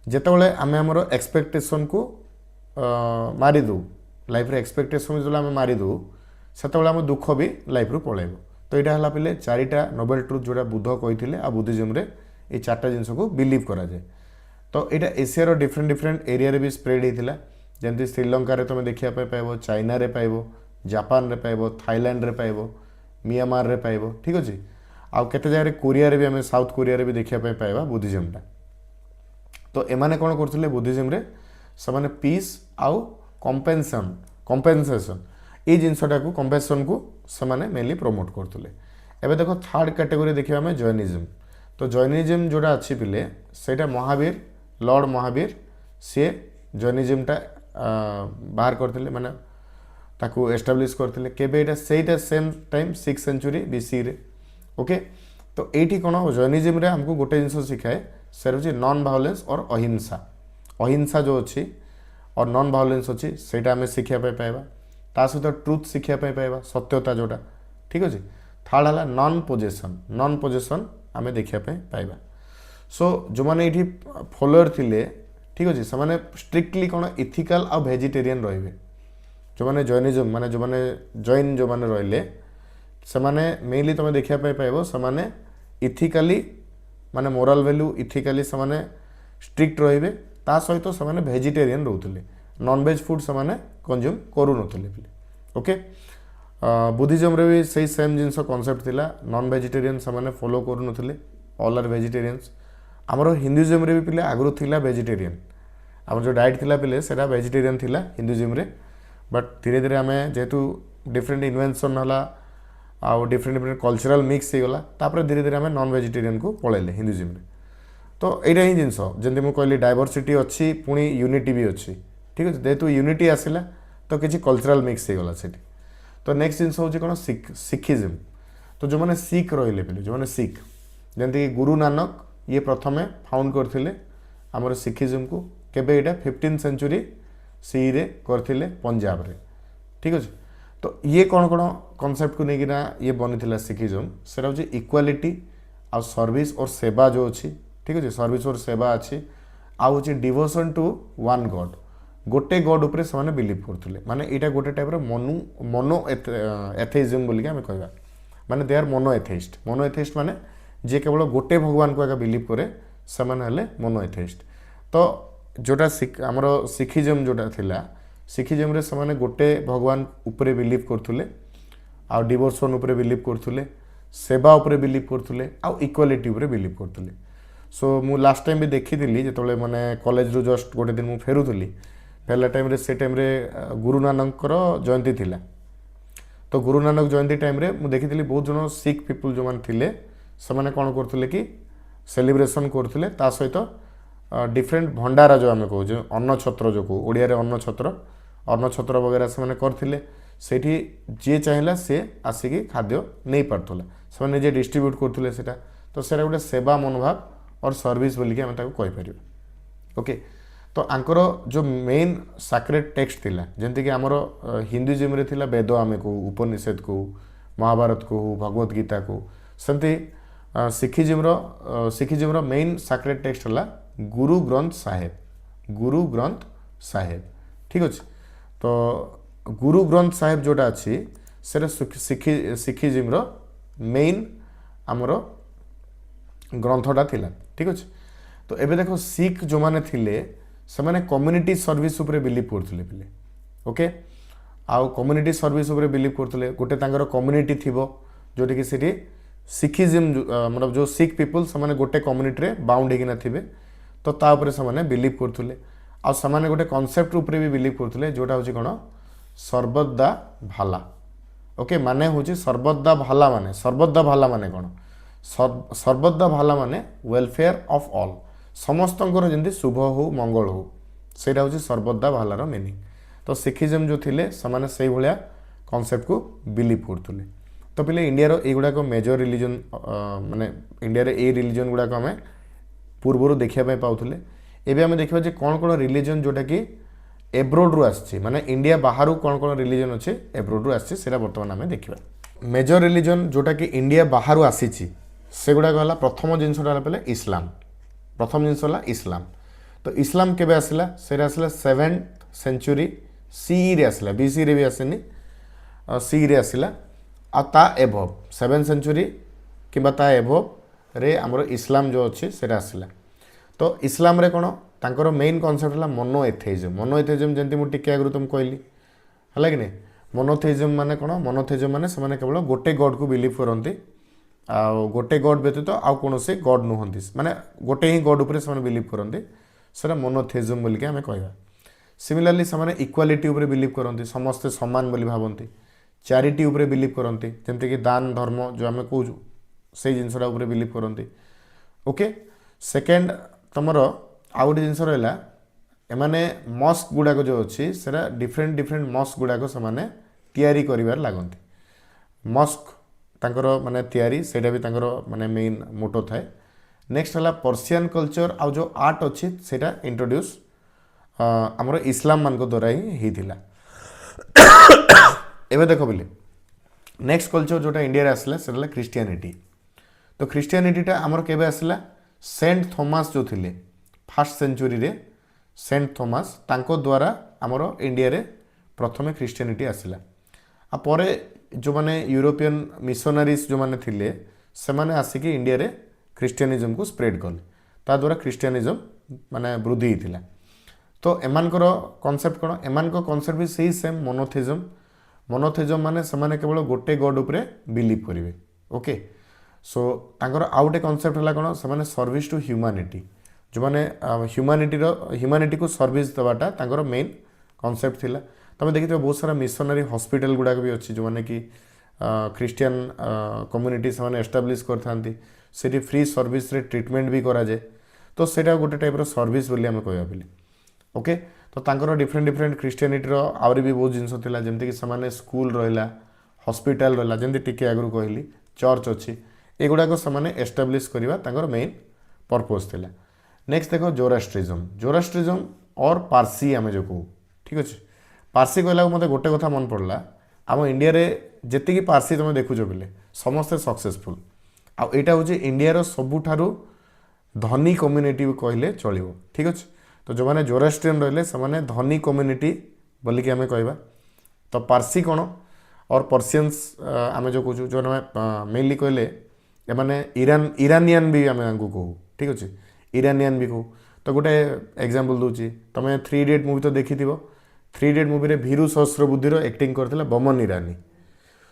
जेतेबेले आमे हमर एक्सपेक्टेशन को मारी दो लाइफ रे, एक्सपेक्टेशन जो आमे मारी दो सेतेबेले आम दुख भी लाइफ रू पळेबो। तो यहाँ है पिले चारिटा नोबेल ट्रुथ जोड़ा बुद्ध कही आ बुद्धिज्म रे ये चार्टा जिनस को बिलीव करा जाए। तो यहाँ एशियार डिफरेंट डिफरेंट एरिया रे भी स्प्रेड होता, जमी श्रीलंका रे तुम देखा पाइब, चाइना रे पाइब, जापान रे पाइब, थाईलैंड रे पाइब, मियांमार रे पाइब, ठीक अच्छे। आउ केते जगह कोरिया रे भी आम साउथ कोरिया रे भी देखा पाइबा बुद्धिज्मटा। तो एमाने कौन करथिले बुद्धिज्म रे, से पीस आउ कंपेनसेशन ये जिनसटा को कंपेसन को सेमाने मेनली प्रमोट करते। एबे देखो थर्ड कैटेगरी देखिए आम जैनिज्म। तो जैनिज्म जोड़ा अच्छी पिले सेटा महावीर, लॉर्ड महावीर सी जैनिज्मटा बाहर करते, माने ताकू एस्टाब्लिश करते केबे सेटा same time 6th century BC रे, ओके। तो ये कौन जैनिज्म रे हमको गोटे जिनस शिखाए, से हूँ नॉन वायलेंस और अहिंसा। अहिंसा जो अच्छी और नॉन वायलेंस अच्छी सेटा आम शिखा पाइबा, ता सहित ट्रुथ शिखा पाइबा, सत्यता जोटा, ठीक अच्छे। थर्ड है नॉन पोजेसन, नॉन पोजेसन आम देखा पाइबा। सो जो मैंने ये फॉलोअर थिले, ठीक अच्छे, से मैंने स्ट्रिक्टली कौन इथिकल आ वेजिटेरियन रे। जो मैंने जैनिज्म माने जो मैंने जैन जो मैंने रे से मेनली तुम देखा पाइब से इथिकाली माने मोराल वैल्यू इथिकाली से स्ट्रिक्ट रहिबे ता सहित से भेजिटेरियन रोते नॉन वेज फूड से कंज्यूम करू नथिले ओके बुद्धिज्म रे भी सही सेम जिनस कॉन्सेप्ट थिला नॉन वेजिटेरियन से फॉलो करू नथिले ऑल आर वेजिटेरियंस आमर हिंदुइज्म रे भी पिले आगु थिला वेजिटेरियन आम जो डाइट थिला पिले सेटा वेजिटेरियन थिला हिंदुइज्म रे बट धीरे धीरे आम जेहेतु डिफरेंट इन्वेंशन होला आउ डिफरेंट डिफरेंट कल्चरल मिक्स हो गला तापर धीरे धीरे आम नॉन वेजिटेरियन को पळेले हिंदुइज्म रे तो यहाँ ही जिनस जमी मुझे कहली डायवर्सिटी अच्छी पुणी यूनिटी भी अच्छी ठीक अच्छे जेहेतु यूनिटी आसला तो किसी कल्चरल मिक्स हो गला सेठी तो नेक्स्ट जिनस हूँ कौन सिखिज्म तो जो मैंने सिख रही पे जो मैंने सिख जमीक गुरु नानक ये प्रथमे फाउंड करते आमर सिखिज्म को केबे एटा 15th सेंचुरी सी रे करथिले पंजाब रे ठीक अच्छे तो ये कौन कौन कॉन्सेप्ट को लेकिन ये बनी सिखिज्म सेटा हूँ इक्वालिटी आ सर्विस और सेवा जो अच्छी ठीक अच्छे सर्विस और सेवा अच्छी आउ हूँ डिवोशन टू वन गॉड गोटे गॉड उपरे से बिलीव करते माने यहाँ गोटे टाइप मोनो एथेइज्म बोलिक आम कहवा माने दे आर मोनो एथेइस्ट माने जे केवल गोटे भगवान को बिलीव करे से मोनो एथेइस्ट तो जोटा आमर सिखिज्म जोटा थिला सिखिज्म रे से गोटे भगवान उपरे बिलीव करते आ डिवोशन उपरे बिलीव करते सेवा उपरे बिलीव करते आउ इक्वालिटी उपरे बिलीव करते सो मु लास्ट टाइम भी देखी जो मैंने कॉलेज रू जस्ट गोटे दिन मुझे फेरुली फेरला टाइम से टाइम गुरु नानक जयंती थिला तो गुरु नानक जयंती टाइम मुझे देखी बहुत जन सिख पीपुल जो मैंने से कौन करते कि सेलिब्रेशन करते सहित डिफरेंट भंडारा जो आम कहूँ अन्न छत्र जो कहूँ ओडिया अन्न छत्र वगैरह से करते सेठी जी चाहिए सी आसिक खाद्य नहीं पार्ला से निजे डिस्ट्रीब्यूट करते तो सेटा गोटे सेवा मनोभाव और सर्विस बोलिकी आम कहीपर ओके तो आंकर जो मेन साक्रेड टेक्स्ट थिला जमती कि आमर हिंदुइज्म रे थिला वेद आमे को उपनिषद को महाभारत को भगवत गीता को सेमती सिखिज्म मेन साक्रेड टेक्स्ट है गुरु ग्रंथ साहेब ठीक अच्छे तो गुरु ग्रंथ साहेब जोटा अच्छी से सिखिज्म मेन आमर ग्रंथटा थिला ठीक अच्छे तो एबे देखो सिख जो माने थिले से माने कम्युनिटी सर्विस उपरे बिलीव करथिले पिले ओके आउ कम्युनिटी सर्विस उपरे बिलीव करथिले गोटे तांगर कम्युनिटी थिबो जोटी कि सेठी सिखिज्म मतलब जो सिख पीपल से माने गोटे कम्युनिटी रे बाउंड हेकिना थिबे तो ता उपरे से माने बिलीव करथिले आउ से माने गोटे कांसेप्ट उपरे भी बिलीव करथिले जोटा होची कोन सर्वदा भाला ओके माने होची सर्वदा भाला माने कोन सर्वदा भाला माने वेलफेयर ऑफ ऑल समस्तंकर जमी शुभ हो मंगल हो सेटा हूँ सर्वदा भालार मीनिंग तो सिखिज्म जो थिले समाने से भाया कॉन्सेप्ट को बिलीव करते तो पिले इंडिया युड़ाक मेजर रिलीजन माने इंडिया रे रिलीजन गुड़ाक आम पूर्वर देखा पाऊले एवं आम देखा कौन कौन रिलीजन जोटा कि एब्रोड रु आसी माने इंडिया बाहर कौन कौन रिलीजन अच्छे एब्रोड रु आसी बर्तमान आम देखा मेजर रिलीजन जोटा कि इंडिया बाहर आसी से गुड़ाक है प्रथम जिनसा पे इस्लाम प्रथम जिनस है इस्लाम तो इस्लाम केबे आसला से आसला 7th सेंचुरी सी रे आसला बीसी रे भी आसेनी सी रे आसला आ ता एभव 7th सेंचुरी किंबा ता एभव रे हमर इस्लाम जो अच्छे से आसला तो इस्लाम रे कोन तांकर मेन कॉन्सेप्ट है मोनोएथेइज्म जंती मु टिके आगु तुम कहली है कि नहीं मोनोथेइज्म माने कोन मोनोथेइज्म माने से केवल गोटे गॉड को बिलीव करती आ गोटे गॉड व्यतीत आउ कौन से गॉड नुहति माने गोटे ही गॉड उपरे से बिलीव करते से मोनोथेइज्म बोलिक आम कहवा सिमिलरली से इक्वालिटी उपरे बिलीव करते समस्ते समान बोली भावती चैरिटी उपरे बिलीव करते जमती कि दान धर्म जो आम कौ से जिनसा उपरे बिलीव करते ओके सेकेंड तुमर आउ गोटे जिन रहा एमाने मस्क गुड़ाक जो अच्छी से डिफरेंट डिफरेंट मस्क गुड़ाक से तैयारी कर लगती मस्क तांकर माने तैयारी सेटा भी तांकर माने मेन मोटो थाए नेक्स्ट है पर्सियन कल्चर आउ जो आर्ट अच्छी सेटा इंट्रोड्यूस आमर इस्लाम मान द्वारा ही थिला एबे देखो बोले नेक्स्ट कल्चर जोटा इंडिया आसला से क्रिश्चियनिटी तो क्रिश्चियनिटीटा आमर केबे आसला सेंट थॉमस जो थिले 1st सेंचुरी रे सेंट थॉमस तांको द्वारा आमर इंडिया रे प्रथमे क्रिश्चियनिटी आसला आ परे जो माने यूरोपियन मिशनरीज जो माने थिले से माने आसिक इंडिया रे ଖ୍ରୀଷ୍ଟିଆନିଜମ୍ को स्प्रेड कले ता द्वारा ख्रीष्टियानिजम माने वृद्धि होता तो एमानकर कॉन्सेप्ट कौन एमानक कॉन्सेप्ट भी सही सेम मोनोथेजम माने समाने केवल गोटे गॉड उपरे बिलीव करेंगे ओके सो तांकर आउ गोटे कॉन्सेप्ट है कौन से सर्विस टू ह्यूमैनिटी जो मैंने ह्यूमैनिटी को सर्विस देवाटा तांकर मेन कॉन्सेप्ट थिला तुम देखिए बहुत सारा मिशनरी हॉस्पिटल गुड़ाक भी अच्छी जो मैंने कि ख्रीष्टियन कम्युनिटी से एस्टाब्लीश करते फ्री सर्विस रे ट्रीटमेंट भी करा जाए तो सेटा गोटे टाइप रो सर्विस बोली आम कह बोली ओके तो तांकर डिफरेंट डिफरेंट ख्रीष्टियानिटी आहरी भी बहुत जिनस थिला जेमति कि समाने स्कूल रहिला हॉस्पिटल रहिला जेमति टिके आगु कहली चर्च अच्छी एगुड़ाक से एस्टाब्लीश करवा तांकर मेन पर्पज थिला नेक्स्ट देखो जोरास्ट्रिज्म और पारसी आम जो कहू ठीक अच्छे पारसी कहला मत गोटे कथा मन पड़ला आम इंडिया रे जेतिकी पारसी तुम देखुच बोले समस्ते सक्सेसफुल आईटा हूँ इंडिया सबुठारु धनी कम्युनिटी कहले चलो ठीक अच्छे तो जो मैंने जोरास्ट्रियन रहिले से धनी कम्युनिटी बोलिकी आम कहवा तो पारसी कौन और पर्सियंस आम जो कहूँ जो मेनली कहले एमाने इरानियन भी आम कहू ठीक अच्छे इरानियन भी कहू तो गोटे एग्जांपल दूची तुम 3 इडियट मूवी तो देखी 3 इडियट मूवी रे भीरू सहस्रबुद्धि एक्टिंग करथिला बमन ईरानी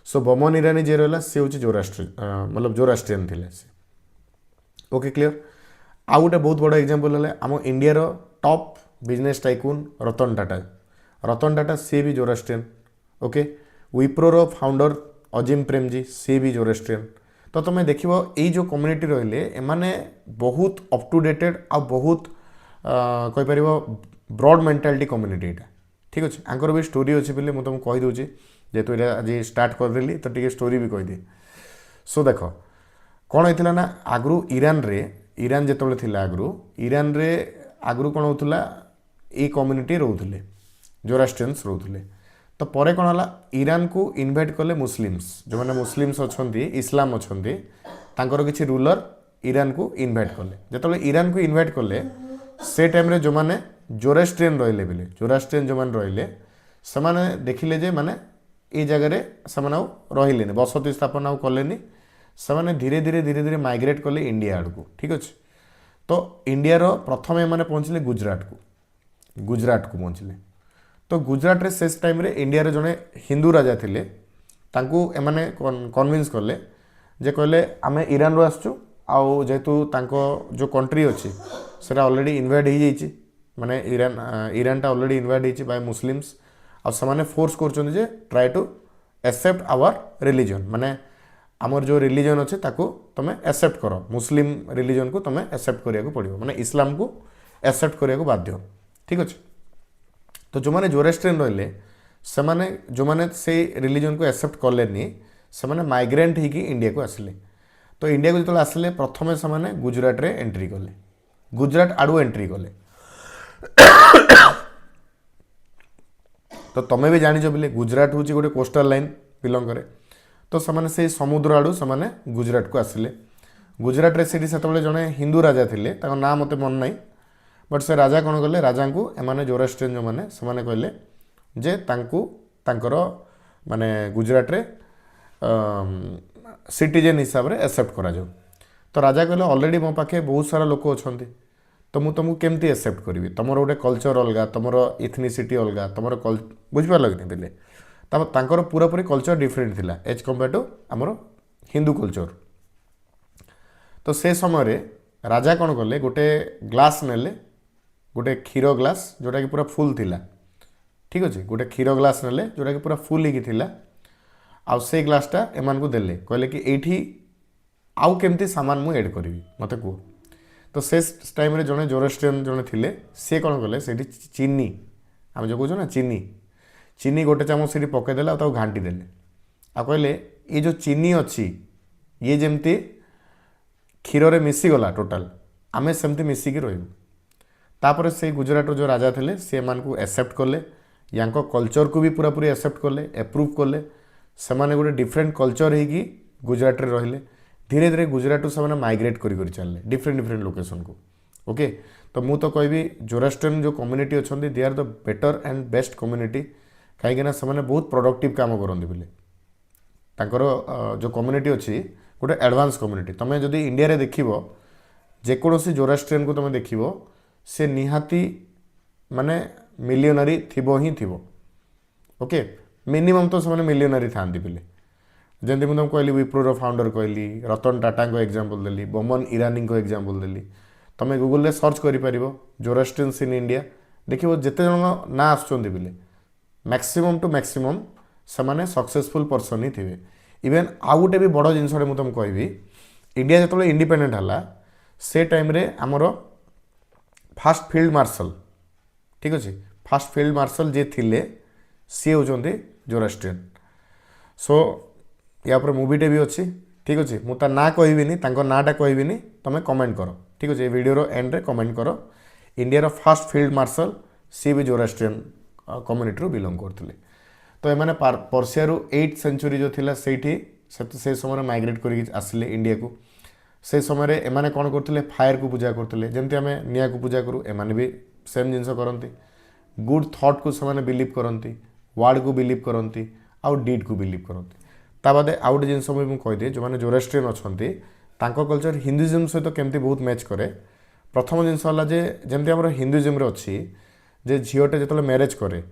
सो बमन ईरानी जे रहा सी हूँ मतलब जोरास्ट्रियन थे ओके क्लियर आउ गोटे बहुत बड़ा एग्जांपल है आम इंडिया रो top business tycoon Ratan Tata सी भी जोरास्ट्रियन ओके विप्रो रो फाउंडर अजिम प्रेमजी सी भी जोरास्ट्रियन तो तुम देख यही जो कम्युनिटी रहिले एमाने बहुत अप टू डेटेड आ बहुत कहीपर ब्रॉड मेंटालिटी कम्युनिटी यहाँ ठीक अच्छे आंकर भी स्टोरी अच्छी बोले मुझे तुमको कहीदे जेहेतु ये आज स्टार्ट करदेली तो टी स्टोरी भी कहीदे सो देख कौन होता ना आगु ईरान जो थी आगु ईरान रे आगु कौन होता ये कम्युनिटी रोते जोरास्ट्रियंस रोते तो पर कौन है ईरान को इनवाइट कले मुस्लिम्स जो मैंने मुस्लिम्स अच्छा इस्लाम अच्छा किसी रूलर ईरान को इनवाइट कले जो ईरान को इनवाइट कले से टाइम जो मैंने जोरास्ट्रियन रहिले बोले जोरास्ट्रियन जो मैंने रहिले से देखिले जे माने ये जगह से रहिले बसति स्थापन आउ कले से धीरे धीरे धीरे धीरे माइग्रेट कले इंडिया आड़ को ठीक अच्छे तो इंडिया प्रथम एम पहुँचले गुजरात को पहुँचले तो गुजरात रे शेष टाइम रे इंडिया रे जने हिंदू राजा थिले तांकू एमाने कन्विंस कले जे कहले आमे ईरान रो आसचु आउ जेतु तांको जो कंट्री अछि सेटा ऑलरेडी इन्वाइड हो जाइछि माने ईरान टा ऑलरेडी इन्वाइड होइछि बाय मुस्लिम्स आ समाने फोर्स करछन जे try to accept our religion माने आमर जो रिलीजन अच्छे ताको तुम एक्सेप्ट करो मुस्लिम रिलीजन को तुम एक्सेप्ट करिया को पड़िबो माने इस्लाम को एक्सेप्ट करिया को बाध्य ठीक अच्छे तो जो मैंने जोरास्ट्रियन रहिले से माने जो मैंने से रिलीजन को एक्सेप्ट कलेनी से माने माइग्रेंट ही इंडिया को आसिले तो इंडिया को जो आसिले प्रथम से माने गुजरात रे एंट्री कले गुजरात आड़ू एंट्री कले तो तुम्हें भी जानिछ बोले गुजरात हूँ गोटे कोस्टल लाइन बिलंग करे तो से समुद्र आड़ू से गुजरात को आसिले गुजरात रे से जड़े हिंदू राजा थे ना मत मन ना बट से राजा कौन कले राजा को एमाने जोरास्ट्रियन जो मैंने से कहले जे तांकर माने गुजरात रे सिटीजन हिसाब से एक्सेप्ट करा जाओ तो राजा कहले ऑलरेडी मो पाखे बहुत सारा लोक अच्छा तो मुझे तुमको केमती एक्सेप्ट करी तुम गोटे कल्चर अलग तुम इथनिसिटी अलग तुम बुझिपार कि नहीं तांकर पूरा पूरी कल्चर डिफरेंट थिला एज कंपेयर टू आमर हिंदू कल्चर तो से समय राजा कौन कले गोटे ग्लास नेले गोटे क्षीर ग्लास जोटा कि पूरा फुल थिला ठीक अच्छे गोटे क्षीर ग्लास नेले जोटा कि पूरा फुल ही आउ से ग्लासटा एमान को देले कहले कि एठी आउ केमती सामान मु ऐड करी मत कह तो से टाइम रे जड़े जोरास्ट्रियन जड़े थिले सी कौन कले से चीनी आम जो कह ना चीनी गोटे चामच से पकईदेला घाटी देले आ कहले ये जो चीनी अच्छी ये जमती क्षीर रे मिसीगला टोटाल आमे सेमती मिसिकी रही तापर से गुजरात जो राजा थे सी को एक्सेप्ट कले या कल्चर को भी पूरा पूरी एक्सेप्ट कले एप्रूव कले से गोटे डिफरेंट कल्चर होगी गुजरात रे रहिले धीरे धीरे गुजरात से माइग्रेट कर चलले डिफरेंट डिफरेंट लोकेशन को ओके तो मु तो कहबी जोरास्ट्रियन जो कम्युनिटी अच्छा they are the better and best community कहीं से बहुत प्रोडक्टिव काम करते बोले तांकर जो कम्युनिटी अच्छी गोटे एडवांस कम्युनिटी तुम जदि इंडिया रे देखिबो जेकोसी जोरास्ट्रियन को तुम देखिबो से निहाती माने मिलियनरी थिबो ही थिबो ओके मिनिमम तो से मिलियनरी थांती पिले जमी मुझे कहली विप्रोर फाउंडर कहली रतन टाटा को एग्जांपल देली बमन ईरानी को एग्जांपल देली तुम गूगल रे सर्च कर जोरास्ट्रियंस इन इंडिया देखिए जिते जन ना आसुँच बिले मैक्सिमम टू मैक्सिमम से माने सक्सेसफुल पर्सन ही थे इवेन आउ गोटे भी बड़ जिनसे मुझे तुमको कहि इंडिया जो इंडिपेंडेंट है से टाइम रे आमर फास्ट फील्ड मार्शल ठीक अच्छे फास्ट फील्ड मार्शल जी थे सी होती जोरास्ट्रियन सो या पर मूवीटे भी अच्छी ठीक अच्छे मुझे ना कहबिनी नाटा कहबिनी तुम कमेंट कर ठीक अच्छे वीडियो एंड रे कमेंट कर इंडिया फास्ट फील्ड मार्शल सी भी जोरास्ट्रियन कम्युनिटी बिलोंग करते तो ये पर्सिया 8th सेंचुरी जो थिला से समय माइग्रेट कर आसिले इंडिया को से समय एमाने कौन करते फायर को पूजा करते जमती आम निआ को पूजा करूँ एमाने भी सेम जिनस करती गुड थॉट को से बिलीव करती वर्ड को बिलीव करती आउ डीड को बिलीव करती तादे आउ गोटे जिन मुझे कहीदे जो मैंने जोरास्ट्रियन अच्छा कल्चर हिंदुइज्म सहित केमती बहुत मैच करे प्रथम जिनस जे जमती आम हिंदुइज्म अच्छी जे झीटे जो मैरेज करे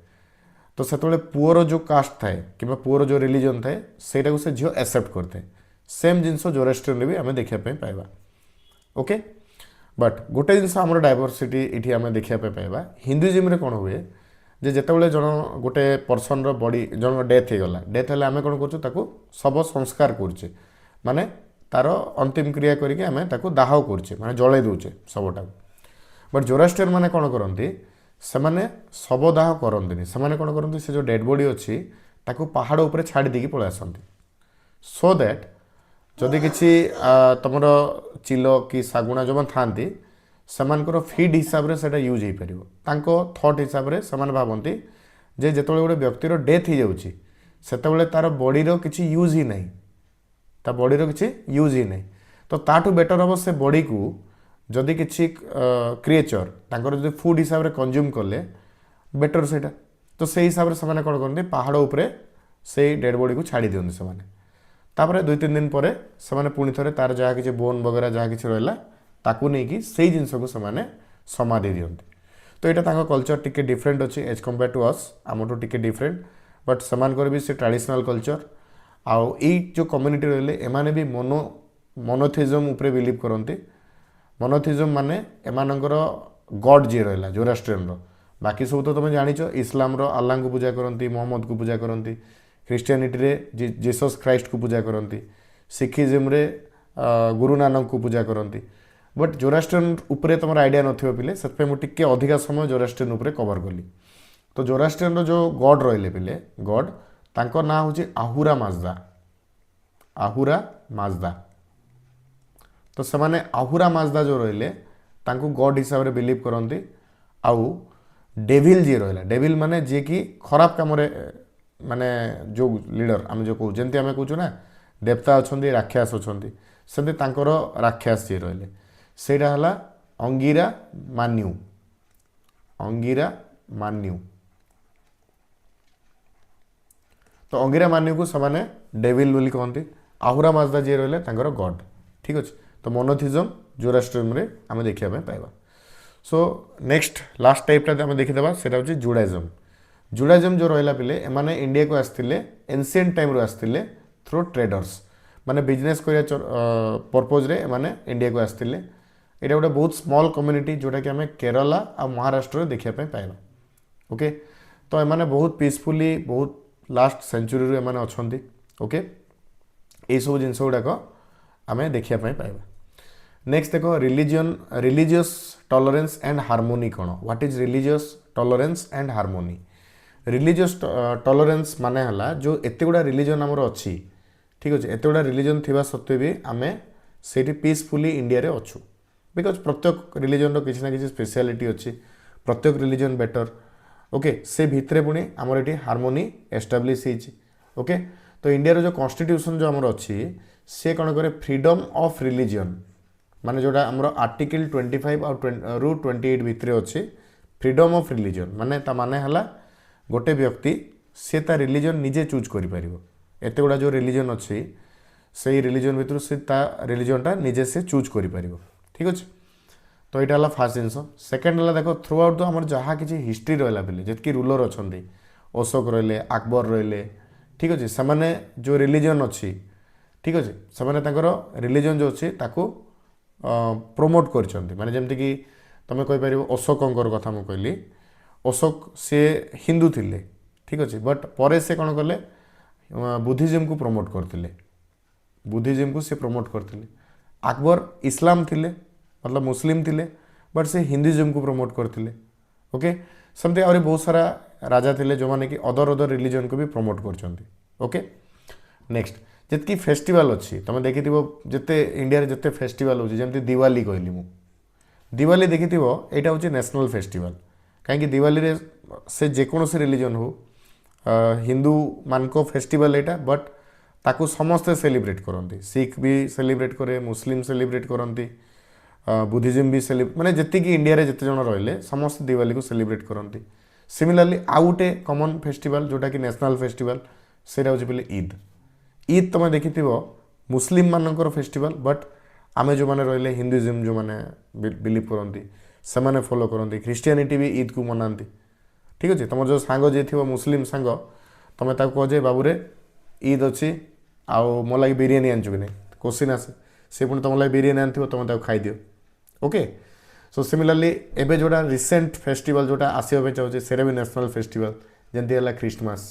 तो से पुअर जो कास्ट थाए कि पुअर जो रिलीजन थाए से झील एक्सेप्ट करते सेम जिनस जोरास्ट्रियन भी आम देखापी पाइबा ओके बट गोटे जिनस आम डायवर्सिटी ये आम देखापी पाइबा हिंदुइज्म कौन हुए जे जितेबाला जन गोटे पर्सन बॉडी जन डेथ हो गला डेथ है आम कौन कर शव संस्कार करुचे माने तार अंतिम क्रिया करके आम दाह करुचे माने जड़े दौचे शवटा बट जोरास्ट्रियन माने कौन करती से शव दाह करती से कौन करती से जो डेड बॉडी अच्छी ताकू पहाड़ उपर छाड़ी देकी पलि आसती सो दैट जदि किसी तुम चिल कि शागुणा जो था सेमानकर फीड हिसाब से यूज हो पार थॉट हिसाब से भावती जे जो गोटे व्यक्तिर डेथ हो जाऊँगी से तार बॉडीर किसी यूज ही नहीं ता बॉडीर किसी यूज ही नहीं तो ताठू बेटर हम से बॉडी को जदि किसी क्रिएचर तांकर जो फूड हिसाब से कंज्यूम कले बेटर से तो से हिसाब से कौन करते पहाड़ उपरे से डेड बॉडी को छाड़ी दिखते से तापर 2-3 दिन पर से पुणी थे तार जहाँ किसी बोन वगैरह जहाँ किसी रहा ताकू नहीं कि से जिनस को से समाधि दिखते तो यहाँ कल्चर टिके डिफरेंट अच्छे एज कंपेयर टू अस आमठू टिके डिफरेंट बट से भी से ट्रेडिशनल कल्चर आउ जो कम्युनिटी रही एमाने भी मोनोथिज्म उपरे बिलीव करती मोनोथिज्म माने एमानकर गॉड जी रहा जोरास्ट्रियन बाकी सब तो तुम जानिच इस्लाम अल्लाह को पूजा करती मोहम्मद को पूजा करती ख्रीष्टियानिटी रे जीसस क्राइस्ट को पूजा करती सिखिज्म रे गुरु नानक को पूजा करती बट जोरास्ट्रियन उपरे तुम आइडिया नथिबो पिले से मुझे अधिका समय जोरास्ट्रियन उपरे कवर कली तो जोरास्ट्रियन जो गॉड रहिले पिले गॉड तांकर ना हूँ आहुरा माजदा तो से आहुरा माजदा जो रहिले तांको गॉड हिसाब से बिलीव करती आउ डेविल जी रहा डेविल माने जी कि खराब काम माने जो लीडर आम जो कहूँ जमी आम कहूँ ना देवता अच्छा राक्षस अच्छा सेमती राक्षस जी रहिले सेटा हला अंगिरा मान्यू तो अंगिरा मान्यू को से डेविल बोली कहती आहुरा माजदा जी रहिले गॉड ठीक अच्छे तो मोनोथिज्म जोरास्ट्रियन रे आम देखा पाइबा सो नेक्स्ट लास्ट टाइपटा आम देखीदे से हूँ जुडाइज्म जो रहा पिले एमाने इंडिया को आसते एनसिएंट टाइम रू आसते थ्रू ट्रेडर्स माने बिजनेस करिया पर्पज रे एमाने इंडिया को आसते यहाँ गोटे बहुत स्मॉल कम्युनिटी जोटा कि आम केरला आ महाराष्ट्र देखापी पाइबा ओके तो एमाने बहुत पीसफुली बहुत लास्ट सेंचुरी एमाने अच्छी ओके ये सब जिनस गुड़ाक आम देखापी पाइबा नेक्स्ट देख रिलीजियस टॉलरेंस एंड हार्मोनी कौन what is religious tolerance and harmony religious tolerance माने हला जो एते गुडा रिलीजन हमर अच्छी ठीक अच्छे एते गुडा रिलीजन थिबा सत्वे भी आम से पीसफुली इंडिया रे अच्छू बिकज प्रत्येक रिलीजन रो किसी ना किसी स्पेशलिटी अच्छी प्रत्येक रिलीजन बेटर ओके से भितरे पुणी आमर ये हार्मोनी एस्टाब्लीश ओके तो इंडिया रो जो कॉन्स्टिट्यूशन जो आमर अच्छी से कौन करे फ्रीडम ऑफ रिलीजन माने जोड़ा आमर आर्टिकल 25 और रू 28 भितर अच्छे फ्रीडम ऑफ रिलीजन माने ता माने हला गोटे व्यक्ति से ता रिलीजन निजे चूज करि परिबो एते गुडा जो रिलीजन अच्छी से रिलीजन भितर से रिलीजनटा निजे से चूज कर ठीक अच्छे। तो यहाँ है फास्ट जिनस। सेकेंड है देख थ्रू आउट तो आम जहाँ किसी हिस्ट्री रहा बेले जितकी रूलर अच्छा अशोक रहिले अकबर रहिले ठीक अच्छे से जो रिलीजन अच्छी ठीक अच्छे से रिलीजन जो अच्छी प्रोमोट कर माने जमती कि तुम कहीपर अशोकंर कथा मुझे कहली अशोक सी हिंदू थिले ठीक अच्छे बट पर से कौन कले बुद्धिज्म को प्रमोट करते बुद्धिज्म को सी प्रमोट करते। अकबर इस्लाम थिले मतलब मुस्लिम थिले बट से हिंदुइज्म को प्रमोट करते ओके। सेमती आहरी बहुत सारा राजा थिले जो माने कि अदर रिलीजन को भी प्रमोट करछंती ओके। नेक्स्ट जितकी फेस्टिवल अच्छी तुम देखि जिते इंडिया जिते फेस्टिवल होची जेमती दिवाली कहली मु दिवाली देखि एटा होची नेशनल फेस्टिवल कहीं दिवाली रे से जेकोसी रिलीजन हो हिंदू मान को फेस्टिवल एटा बट ताकू समस्ते सेलिब्रेट करती सिख भी सेलिब्रेट करे मुस्लिम सेलिब्रेट करती बुद्धिज्म भी सेलिब्रेट माने जितकी इंडिया रे जिते जन रहिले समस्त दिवाली को सेलिब्रेट करती। सिमिलरली आउ गोटे कॉमन फेस्टिवल जोटा कि नेशनल फेस्टिवल सेटा होची पहले ईद। ईद तुम देखि मुस्लिम मानकर फेस्टिवल बट आमे जो माने रहिले हिंदुइज्म जो माने बिलीव करती से माने फॉलो करती क्रिश्चियनिटी भी ईद को मनाती ठीक अच्छे। तुम जो सांग जे थी मुस्लिम सांग तुम कह जे बाबूरे ईद अच्छी आउ मो लगे बिरियानी आनचु कि नहीं क्वेश्चन आसे से पुणी तुम लगे बिरियानी आनी तुम खाई दियो ओके। सो सिमिलरली एबे जोटा रिसेंट फेस्टिवल जोटा आसवा चाहूँगी से भी नेशनल फेस्टिवल जमती है क्रिसमस।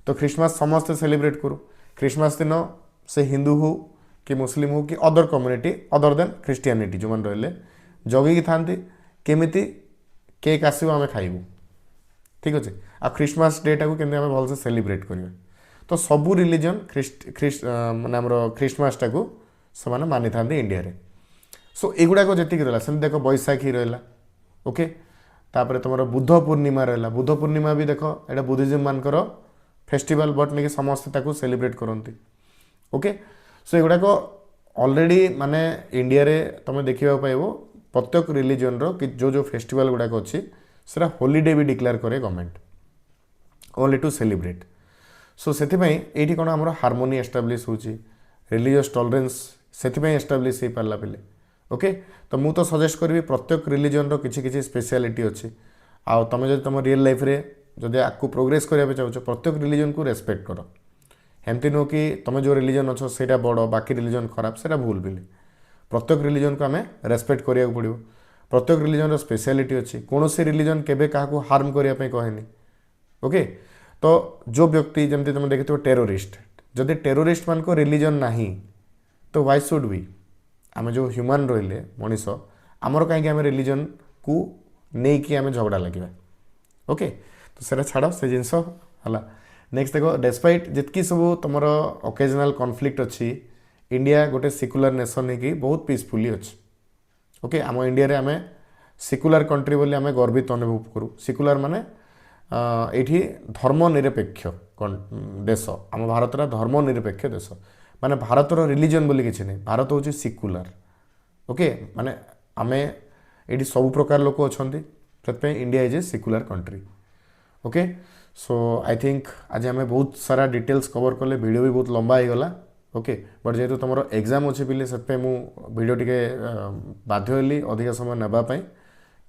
तो क्रिसमस समस्ते सेलिब्रेट करूँ क्रिसमस दिन से हिंदू हो कि मुस्लिम हो कि other community other than Christianity जो मैंने रहिले जगिकी था केमिति केक आसो आम खाइबू ठीक अच्छे आ क्रिसमस डेटा को केमती आम भलसे सेलिब्रेट करिया। तो सबू रिलीजन माने आमर क्रिसमसटा को से मानि था इंडिया रे। सो एगुड़ाक जी रहा से देख बैशाखी रहा ओके तापर तुम बुद्ध पूर्णिमा रहा बुद्ध पूर्णिमा भी देख यहाँ बुद्धिज्म मानकर फेस्टिवल बट नहीं समस्ते सेलिब्रेट करती ओके। सो एगुड़ाक ऑलरेडी माने इंडिया रे तुम देखा पाइब प्रत्येक रिलीजन रो कि जो फेस्टिवल गुड़ाक अच्छी से हॉलीडे भी डिक्लेयर करे गवर्नमेंट ओनली टू सेलिब्रेट। सो से ये कौन आम हार्मोनी एस्टाब्लीश हो रिलीजियस टॉलरेंस से एस्टाब्लीश हो पारा पे ओके। तो मुझे तो सजेस्ट करी प्रत्येक रिलीजन रो किसी किसी स्पेशलिटी अच्छी आउ तुम जो तुम रियल लाइफ रे जदि आपको प्रोग्रेस करने चाहो प्रत्येक रिलीजन को रेस्पेक्ट कर एमती नुह कि तुम जो रिलीजन अच्छो से बड़ बाकी रिलीजन खराब से भूल भी प्रत्येक रिलीजन को आम रेस्पेक्ट करा पड़ो। प्रत्येक रिलीजन स्पेशलिटी अच्छी कौन से रिलीजन केबे क्या हार्म करने कहेनि ओके। तो जो व्यक्ति जमती तुम देखिए टेरोरिस्ट जदि टेरोरिस्ट मान को रिलीजन नाही तो व्हाई शुड वी आम जो ह्यूमन रहिले मनीष आमर कहीं आम रिलीजन को नहीं कि आम झगड़ा लगे ओके। तो सेटा छाड़ से जिनस है। नेक्स्ट देख डेस्पाइट जितकी सब तुम ओकेजनाल कॉन्फ्लिक्ट अच्छी इंडिया गोटे सिकुलर नेशन है बहुत पीसफुली अच्छी ओके। आम इंडिया रे आम सिकुलर कंट्री बोली आम गर्वित अनुभव करूँ सिकुलर माने ये धर्मनिरपेक्ष देश आम भारत धर्मनिरपेक्ष देश माने भारतर रिलीजन बोली किसी नहीं भारत हूँ सिकुलर ओके। माने आम ये सब प्रकार लोक अच्छा से India is a secular country okay. So I think आज आम बहुत सारा डिटेल्स कवर कले वीडियो भी बहुत लंबा हो गला ओके। बट जेहेतु तुम एग्जाम अच्छे पिले से वीडियो टी बाध्य हली अधिक समय नापी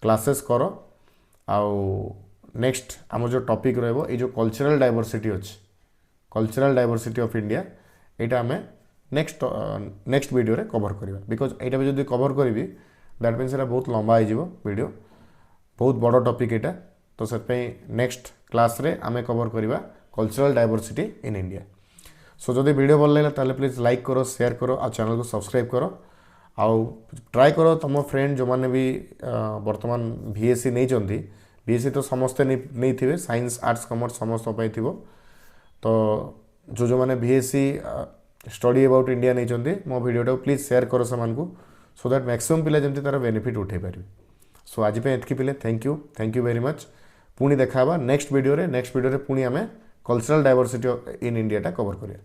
क्लासेस कर आउ नेक्स्ट आम जो टॉपिक रहिबो ये जो कल्चरल डायवर्सिटी अच्छी कल्चरल डायवर्सिटी ऑफ इंडिया यहाँ आम नेक्स्ट वीडियो रे कवर करिबा बिकॉज यहाँ भी जब कवर करी दैट मीन्स ये बहुत लंबा हो वीडियो बहुत बड़ टॉपिक यहाँ। तो से नेक्स्ट क्लास रे आम कवर करिबा कल्चरल डायवर्सिटी इन इंडिया। सो जदि वीडियो भल लगे ताले प्लीज लाइक करो शेयर करो आ चैनल को सब्सक्राइब करो आउ ट्राई करो तुम फ्रेंड जो मैंने भी वर्तमान बीएससी नहीं बीएससी तो समस्ते नहीं थे साइंस आर्ट्स कॉमर्स समस्त थी। तो जो मैंने बीएससी स्टडी अबाउट इंडिया नहीं मो वीडियो प्लीज शेयर करो से सो दैट मैक्सिमम पिला जमी तार बेनिफिट उठे पारे। सो आज पे पिले थैंक यू वेरी मच। पुणी देखा नेक्स्ट वीडियो रे पुणी आम cultural diversity in India cover करिया।